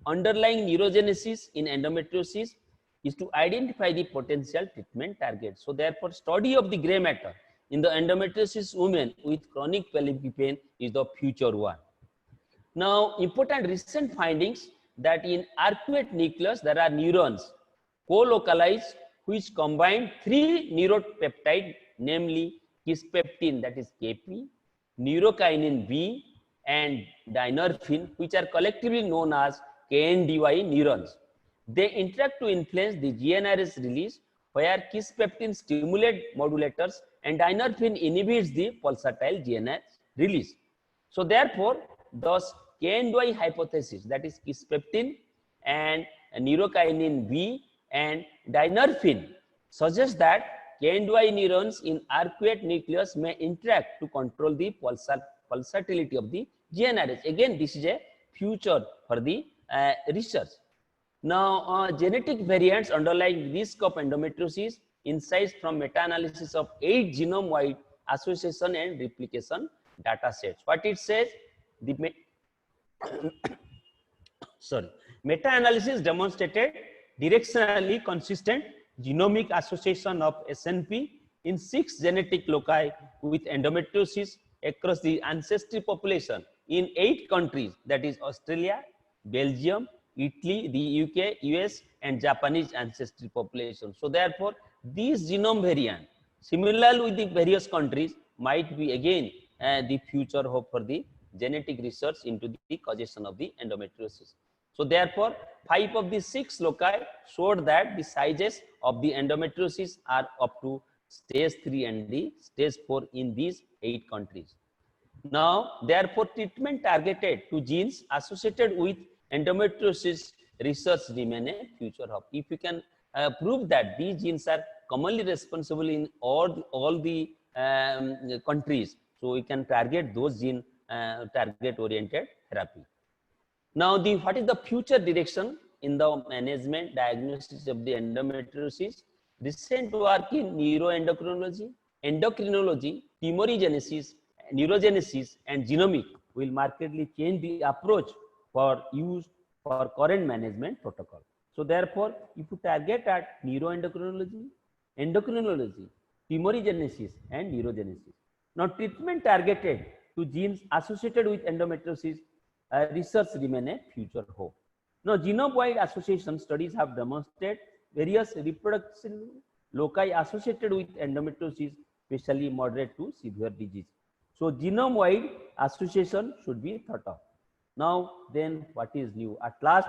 underlying neurogenesis in endometriosis is to identify the potential treatment target. So therefore, study of the gray matter in the endometriosis women with chronic pelvic pain is the future one. Now, important recent findings that in arcuate nucleus there are neurons co-localized which combine three neuropeptides, namely kisspeptin, that is Kp, neurokinin B, and dynorphin, which are collectively known as KNDY neurons. They interact to influence the GnRH release, where kisspeptin stimulate modulators and dynorphin inhibits the pulsatile GnRH release. So therefore, thus KNDY hypothesis, that is kisspeptin and neurokinin B and dynorphin, suggests that KNDY neurons in arcuate nucleus may interact to control the pulsatility of the GnRH. Again, this is a future for the research. Now, genetic variants underlying risk of endometriosis, insights from meta-analysis of 8 genome-wide association and replication data sets. What it says, the meta-analysis demonstrated directionally consistent genomic association of SNP in 6 genetic loci with endometriosis across the ancestry population in 8 countries, that is Australia, Belgium, Italy, the UK, US, and Japanese ancestry population. So therefore, these genome variant, similar with the various countries, might be again the future hope for the genetic research into the causation of the endometriosis. So therefore, 5 of the 6 loci showed that the sizes of the endometriosis are up to stage 3 and the stage 4 in these 8 countries. Now, therefore, treatment targeted to genes associated with endometriosis research remain a future hope. If you can prove that these genes are commonly responsible in all the countries, so we can target those gene target oriented therapy. Now, what is the future direction in the management diagnosis of the endometriosis? Recent work in neuroendocrinology, tumorigenesis, neurogenesis, and genomic will markedly change the approach for use for current management protocol. So therefore, if you target at neuroendocrinology, endocrinology, tumorigenesis, and neurogenesis. Now, treatment targeted to genes associated with endometriosis research remain a future hope. Now, genome-wide association studies have demonstrated various reproduction loci associated with endometriosis, especially moderate to severe disease. So, genome-wide association should be thought of. Now, then what is new? At last,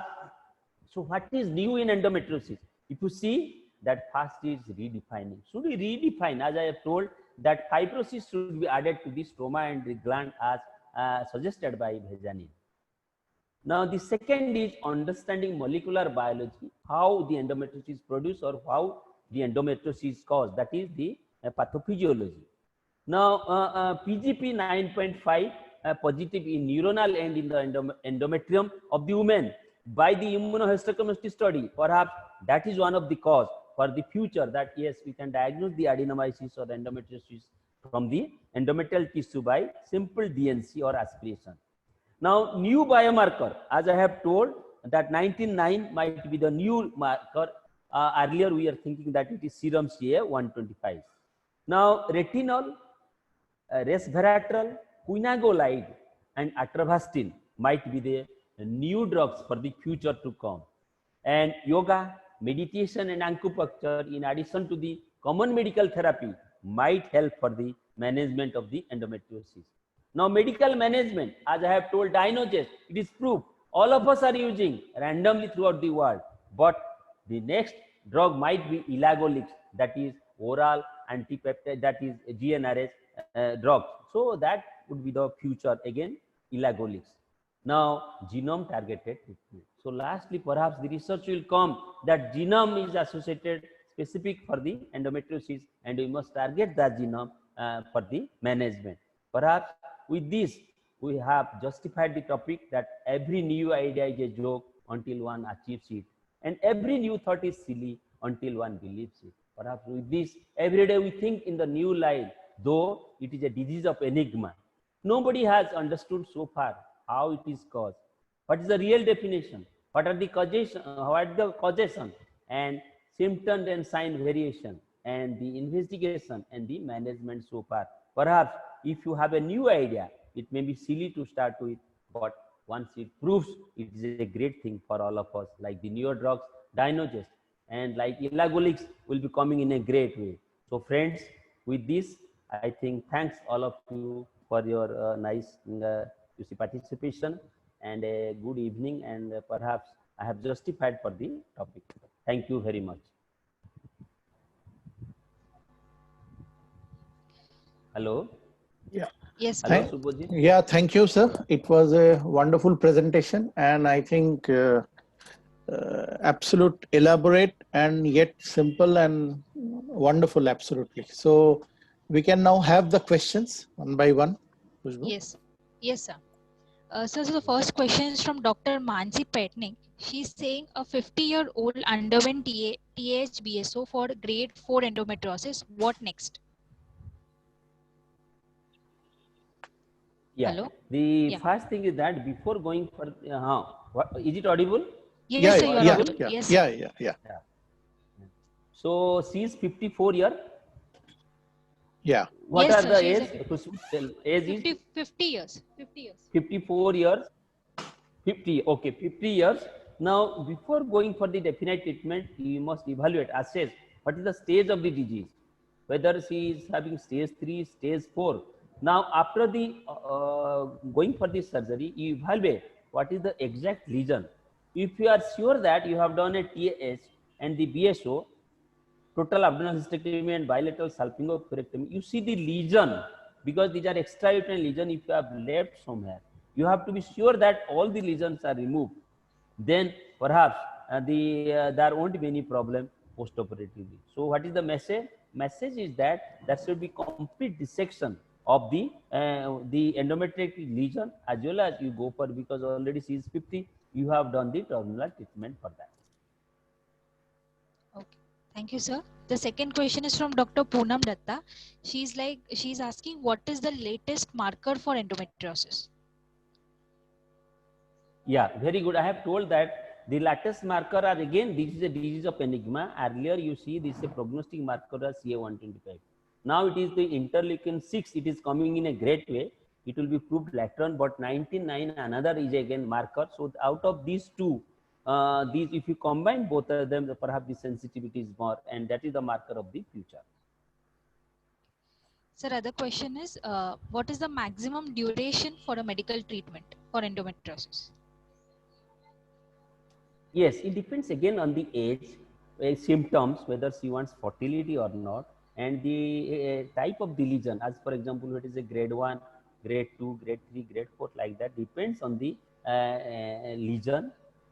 so what is new in endometriosis? If you see that first is redefining. Should we redefine, as I have told, that fibrosis should be added to the stroma and the gland as suggested by Bhejanin. Now, the second is understanding molecular biology, how the endometriosis is produced or how the endometriosis is caused, that is the pathophysiology. Now, PGP 9.5 positive in neuronal end in the endometrium of the woman by the immunohistochemistry study. Perhaps that is one of the cause for the future, that yes, we can diagnose the adenomyosis or endometriosis from the endometrial tissue by simple DNC or aspiration. Now, new biomarker, as I have told, that 19.9 might be the new marker. Earlier, we are thinking that it is serum CA 125. Now, retinol, resveratrol, quinabolide, and atravastin might be the new drugs for the future to come. And yoga, meditation, and acupuncture, in addition to the common medical therapy, might help for the management of the endometriosis. Now, medical management, as I have told, Dynogest, it is proof all of us are using randomly throughout the world. But the next drug might be elagolix, that is oral antipeptide, that is GnRH drug. So that would be the future again, elagolix. Now, genome targeted treatment. So lastly, perhaps the research will come that genome is associated specific for the endometriosis, and we must target that genome for the management. Perhaps with this, we have justified the topic that every new idea is a joke until one achieves it, and every new thought is silly until one believes it. Perhaps with this, every day we think in the new line, though it is a disease of enigma. Nobody has understood so far how it is caused. What is the real definition? What are the causation? What the causation and symptom and sign variation, and the investigation and the management so far. Perhaps if you have a new idea, it may be silly to start with, but once it proves, it is a great thing for all of us, like the newer drugs, Dynogest, and like elagolix will be coming in a great way. So friends, with this, I think thanks all of you for your nice participation, and a good evening, and perhaps I have justified for the topic. Thank you very much. Hello. Yeah. Yes. Hello, Subodhji. Yeah, thank you, sir. It was a wonderful presentation, and I think absolute elaborate and yet simple and wonderful, absolutely. So we can now have the questions one by one. Khushbu? Yes. Yes, sir. So the first question is from Dr. Mansi Petnik. She's saying a 50-year-old underwent THBSO for grade 4 endometriosis. What next? Yeah. Hello? The Yeah. first thing is that before going for, is it audible? Yes, sir, you are yeah, audible. yeah, Yes, sir. yeah. So she is 54 years. Yeah. What Yes, are sir, the she is age? Age is 50 years. 50 years. 54 years. 50. Okay, 50 years. Now, before going for the definite treatment, you must evaluate, assess what is the stage of the disease, whether she is having stage 3, stage 4. Now, after the going for the surgery, you evaluate what is the exact lesion. If you are sure that you have done a TAH and the BSO, total abdominal hysterectomy and bilateral salpingo-oophorectomy, you see the lesion, because these are extrauterine lesion. If you have left somewhere, you have to be sure that all the lesions are removed. Then perhaps there won't be any problem post-operatively. So what is the message? Message is that there should be complete dissection of the endometrial lesion, as well as you go for, because already she is 50, you have done the terminal treatment for that. Okay. Thank you, sir. The second question is from Dr. Poonam Datta. She's asking, what is the latest marker for endometriosis? Yeah, very good. I have told that the latest marker are, again, this is a disease of enigma. Earlier you see this is a prognostic marker as CA125. Now it is the interleukin 6. It is coming in a great way. It will be proved later on, but 19.9 another is again marker. So out of these two, these, if you combine both of them, perhaps the sensitivity is more, and that is the marker of the future. Sir, other question is, what is the maximum duration for a medical treatment for endometriosis? Yes, it depends again on the age, symptoms, whether she wants fertility or not, and the type of the lesion. As for example, it is a grade 1, grade 2, grade 3, grade 4, like that. Depends on the lesion,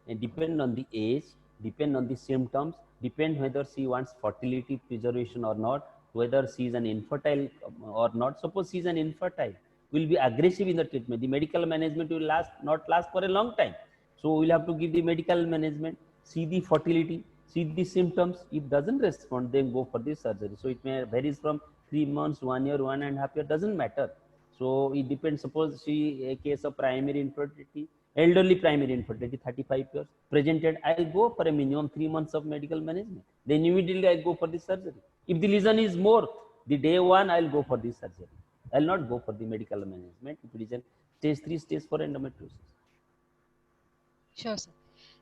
and depend on the age, depend on the symptoms, depend whether she wants fertility preservation or not, whether she is an infertile or not. Suppose she is an infertile, will be aggressive in the treatment. The medical management will not last for a long time. So we'll have to give the medical management, see the fertility, see the symptoms. If doesn't respond, then go for the surgery. So it may varies from 3 months, 1 year, 1.5 years, doesn't matter. So it depends. Suppose she a case of primary infertility, elderly primary infertility, 35 years, presented, I'll go for a minimum 3 months of medical management. Then immediately I go for the surgery. If the lesion is more, the day 1 I'll go for the surgery. I'll not go for the medical management if it is a stage 3, stage 4 endometriosis. Sure, sir.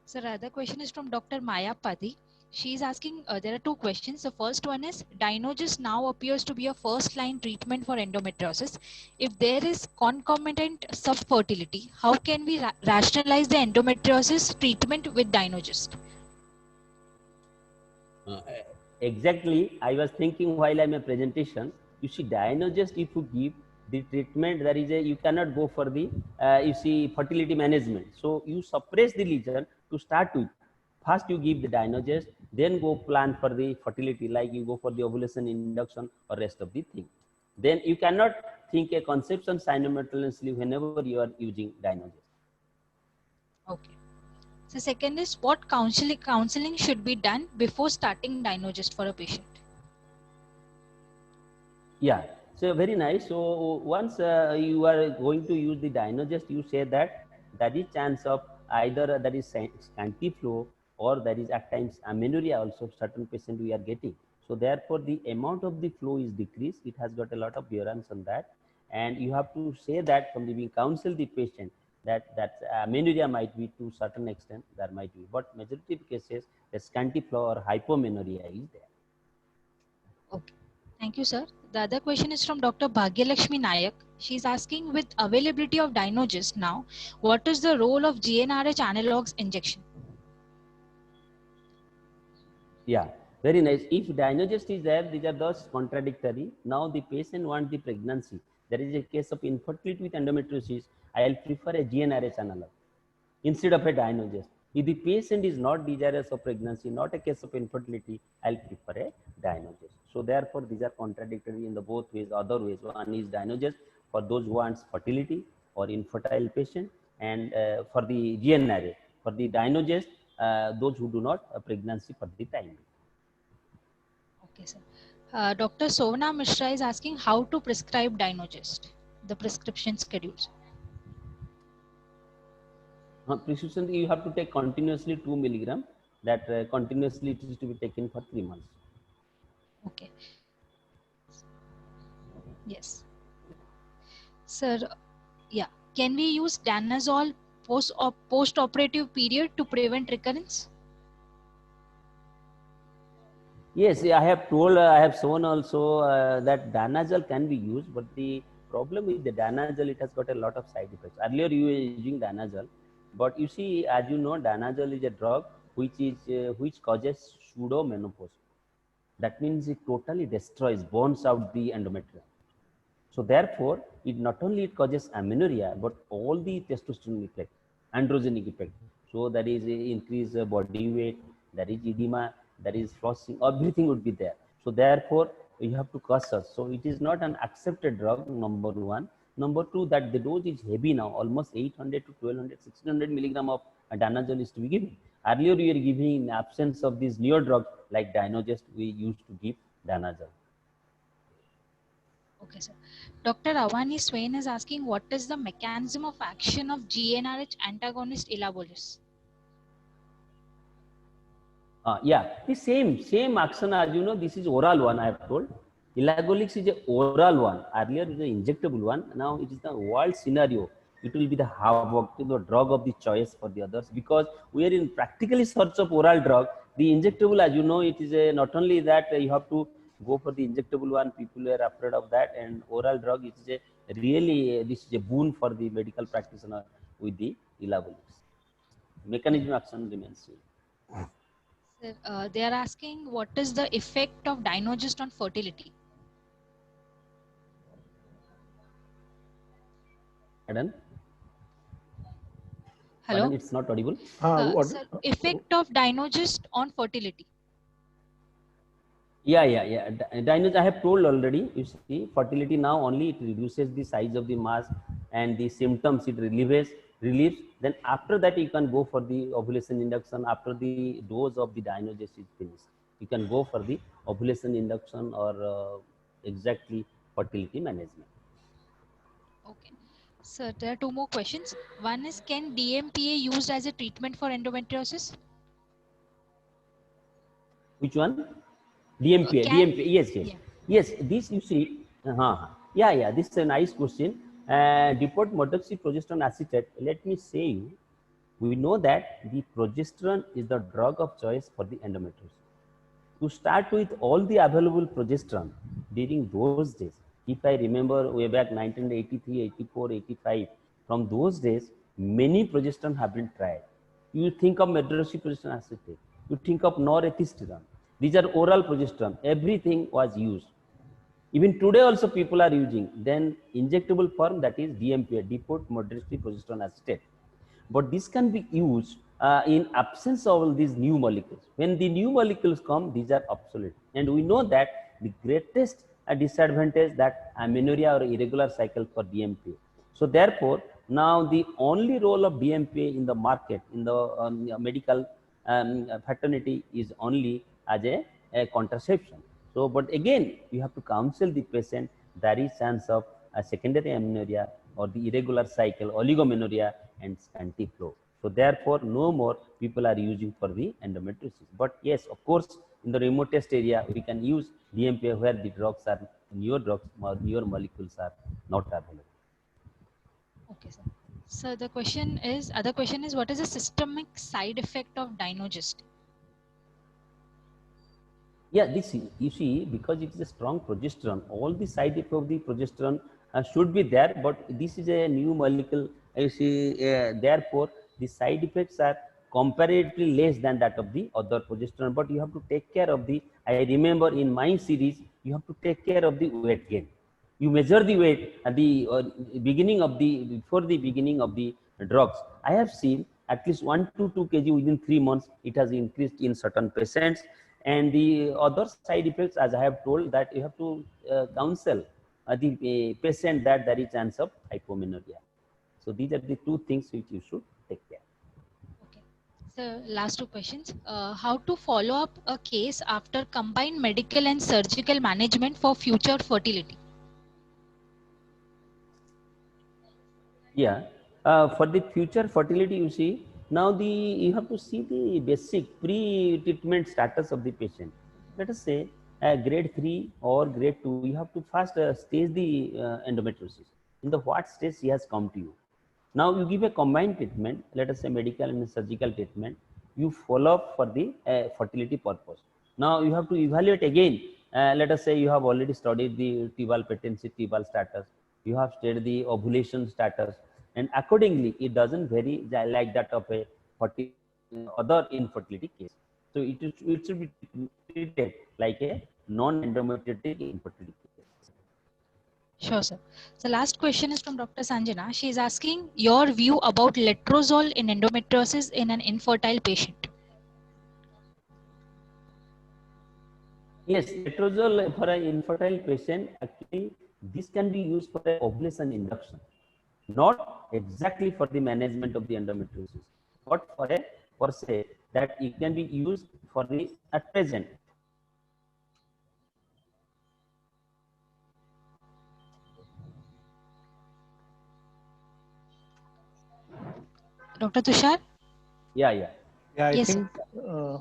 Sir, other question is from Dr. Maya Padi. She is asking, there are two questions. The first one is, Dynogest now appears to be a first-line treatment for endometriosis. If there is concomitant subfertility, how can we rationalize the endometriosis treatment with Dynogest? Exactly. I was thinking while I'm a presentation, you see, Dynogest, if you give the treatment, there is a, you cannot go for the, you see, fertility management. So you suppress the lesion to start with. First you give the Dynogest, then go plan for the fertility, like you go for the ovulation induction or rest of the thing. Then you cannot think a conception simultaneously whenever you are using Dynogest. Okay. So second is, what counseling should be done before starting Dynogest for a patient? Yeah, so very nice. So once you are going to use the Dynogest, you say that there is chance of either that is scanty flow or there is at times amenorrhea also certain patient we are getting. So therefore the amount of the flow is decreased. It has got a lot of bearance on that, and you have to say that from the beginning, counsel the patient that amenorrhea might be to certain extent, there might be, but majority of cases the scanty flow or hypomenorrhea is there. Okay. Thank you, sir. The other question is from Dr. Bhagyalakshmi Nayak. She's asking, with availability of Dynogest now, what is the role of GnRH analogs injection? Yeah, very nice. If Dynogest is there, these are thus contradictory. Now the patient wants the pregnancy. There is a case of infertility with endometriosis. I'll prefer a GnRH analog instead of a Dynogest. If the patient is not desirous of pregnancy, not a case of infertility, I'll prefer a Dynogest. So therefore, these are contradictory in the both ways. Other ways, one is Dynogest for those who wants fertility or infertile patient, and for the GnRH, for the Dynogest, those who do not pregnancy for the time. Okay, sir. Dr. Sovna Mishra is asking how to prescribe Dynogest, the prescription schedules. Prescription, you have to take continuously 2 milligram. That continuously it is to be taken for 3 months. Okay. Yes. Sir, yeah. Can we use danazol post-operative period to prevent recurrence? Yes, I have told, I have shown also that danazol can be used, but the problem with the danazol, it has got a lot of side effects. Earlier you were using danazol, but you see, as you know, danazol is a drug which causes pseudo-menopause. That means it totally destroys, burns out the endometrium. So therefore, it not only it causes amenorrhea, but all the testosterone effect, androgenic effect. So that is increased body weight, there is edema, there is flossing, everything would be there. So therefore, you have to cautious. So it is not an accepted drug, number one. Number two, that the dose is heavy now, almost 800 to 1200, 1600 milligram of danazol is to be given. Earlier, we were giving in absence of these newer drugs like Dynogest, we used to give danazol. Okay, sir. Dr. Avani Swain is asking, what is the mechanism of action of GnRH antagonist elagolix? Yeah, the same action as you know, this is oral one I have told. Elagolix is a oral one. Earlier it is an injectable one. Now it is the world scenario. it will be the havoc, the drug of the choice for the others, because we are in practically search of oral drug. The injectable, as you know, it is a, not only that you have to go for the injectable one, people are afraid of that, and oral drug is a really this is a boon for the medical practitioner with the elaborates. Mechanism action remains same. Sir, they are asking what is the effect of Dynogest on fertility? Pardon? Hello? Pardon, it's not audible. Sir, effect of Dynogest on fertility. Yeah. Dinos, I have told already. You see, fertility now only it reduces the size of the mass and the symptoms it relieves. Then after that you can go for the ovulation induction. After the dose of the Dynogest is finished, you can go for the ovulation induction or exactly fertility management. Okay. Sir, there are two more questions. One is, can DMPA used as a treatment for endometriosis? Which one? DMPA. Can, DMPA. Yes. yeah. Yes. This you see. Yeah. This is a nice question. Depot methoxyprogesterone acetate. Let me say you. We know that the progesterone is the drug of choice for the endometriosis. To start with all the available progesterone during those days, if I remember way back 1983, 84, 85, from those days, many progesterone have been tried. You think of medroxyprogesterone acetate, you think of norethistran. These are oral progesterone. Everything was used. Even today also people are using. Then injectable form, that is DMPA, depot modesty progesterone acetate. But this can be used in absence of all these new molecules. When the new molecules come, these are obsolete. And we know that the greatest disadvantage that amenorrhea or irregular cycle for DMPA. So therefore, now the only role of DMPA in the market, in the medical fraternity, is only as a contraception. So, but again, you have to counsel the patient. There is chance of a secondary amenorrhea or the irregular cycle, oligomenorrhea, and scanty flow. So therefore, no more people are using for the endometriosis. But yes, of course, in the remotest area, we can use DMPA where the drugs are, newer drugs, newer molecules are not available. Okay, sir. So the question is, other question is, what is the systemic side effect of Dynogest? Yeah, this you see, because it is a strong progesterone, all the side effects of the progesterone should be there, but this is a new molecule. You see, therefore, the side effects are comparatively less than that of the other progesterone. But you have to take care of the. I remember in my series, you have to take care of the weight gain. You measure the weight at the beginning of the before the beginning of the drugs. I have seen at least 1 to 2 kg within 3 months. It has increased in certain patients. And the other side effects, as I have told, that you have to counsel the patient that there is chance of hypomenorrhea. So these are the two things which you should take care. Okay. So last two questions. How to follow up a case after combined medical and surgical management for future fertility? Yeah. For the future fertility, you see, now you have to see the basic pre-treatment status of the patient. Let us say grade 3 or grade 2, you have to first stage the endometriosis. In the what stage he has come to you. Now you give a combined treatment, let us say medical and surgical treatment. You follow up for the fertility purpose. Now you have to evaluate again. Let us say you have already studied the tubal patency, tubal status. You have studied the ovulation status, and accordingly, it doesn't vary like that of a other infertility case. So it should be treated like a non-endometriotic infertility case. Sure, sir. So last question is from Dr. Sanjana. She is asking your view about letrozole in endometriosis in an infertile patient. Yes, letrozole for an infertile patient, actually, this can be used for ovulation induction, not exactly for the management of the endometriosis, but for a per se that it can be used for the at present. Dr. Tushar? Yeah. Yeah, I Yes, think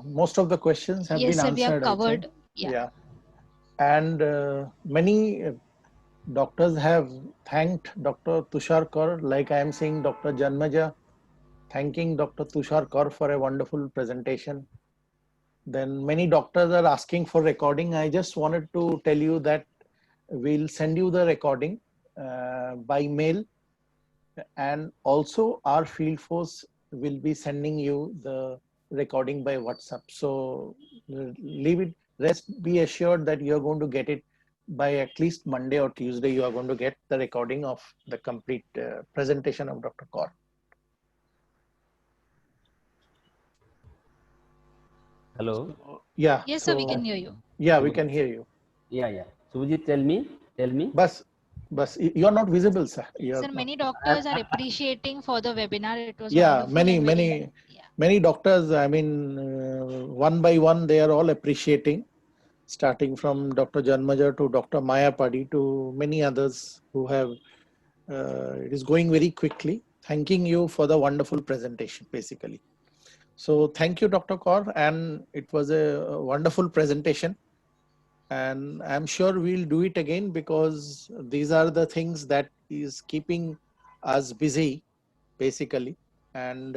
most of the questions have yes, been sir. We have answered, I think. covered. Yeah. And many Doctors have thanked Dr. Tushar Kaur, like I am seeing Dr. Janmaja thanking Dr. Tushar Kaur for a wonderful presentation. Then many doctors are asking for recording. I just wanted to tell you that we'll send you the recording by mail, and also our field force will be sending you the recording by WhatsApp. So leave it, rest, be assured that you're going to get it by at least Monday or Tuesday. You are going to get the recording of the complete presentation of Dr. Kaur. Hello. Yeah. Yes, sir, we So can hear you. yeah, we can hear you. Yeah. Subhajit, tell me. Bas, you are not visible, sir. You are Sir, not. many doctors are appreciating for the webinar. It was Yeah, wonderful many, and very, many, yeah. many doctors. I mean, one by one, they are all appreciating, starting from Dr. Janmaja to Dr. Maya Padi to many others who have. It is going very quickly. Thanking you for the wonderful presentation, basically. So thank you, Dr. Kaur, and it was a wonderful presentation. And I'm sure we'll do it again because these are the things that is keeping us busy, basically. And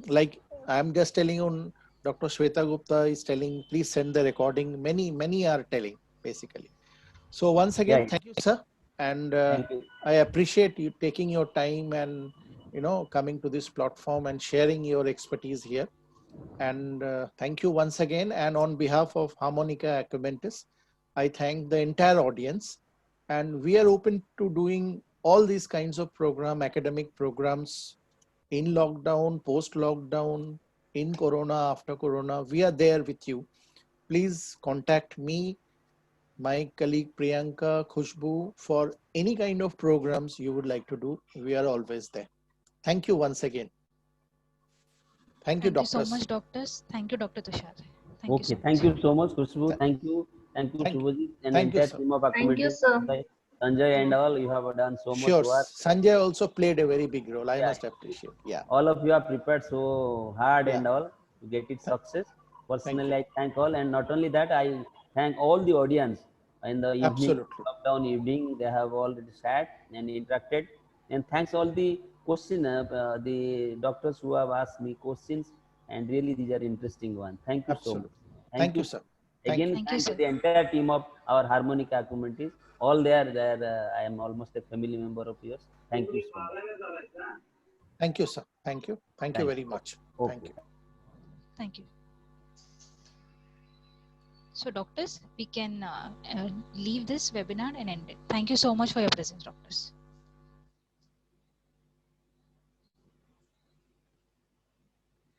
like I'm just telling you, Dr. Shweta Gupta is telling, please send the recording. Many are telling, basically. So once again, Yeah. thank you, sir. And Thank you. I appreciate you taking your time and, coming to this platform and sharing your expertise here. And thank you once again. And on behalf of Harmonica Acumentis, I thank the entire audience. And we are open to doing all these kinds of academic programs in lockdown, post lockdown, in Corona, after Corona. We are there with you. Please contact me, my colleague Priyanka, Khushbu, for any kind of programs you would like to do. We are always there. Thank you once again. Thank you, Thank you so doctors. much, doctors. Thank you, Dr. Tushar. Thank you Okay. so much. Thank you so much, Khushbu. Th- Thank you. Thank you, Thank, Subhajit, and thank you, entire sir. team of Thank you, Accommodates. sir. Sanjay and all, you have done so much Sure. work. Sanjay also played a very big role. I Yeah. must appreciate. Yeah. All of you are prepared so hard Yeah. and all to get it success. Thank Personally, you. I thank all, and not only that, I thank all the audience in the evening, Absolutely. lockdown evening. They have already sat and interacted, and thanks all the the doctors who have asked me questions, and really these are interesting ones. Thank you so much. Absolutely. Thank Thank you, you. sir. Thank you. Again, Thank you, thank sir. the entire team of our Harmonica communities. All there, I am almost a family member of yours. Thank you so much. Thank you, sir. Thank you. Thank you Thank very you. much. Thank Okay. you. Thank you. So, doctors, we can leave this webinar and end it. Thank you so much for your presence, doctors.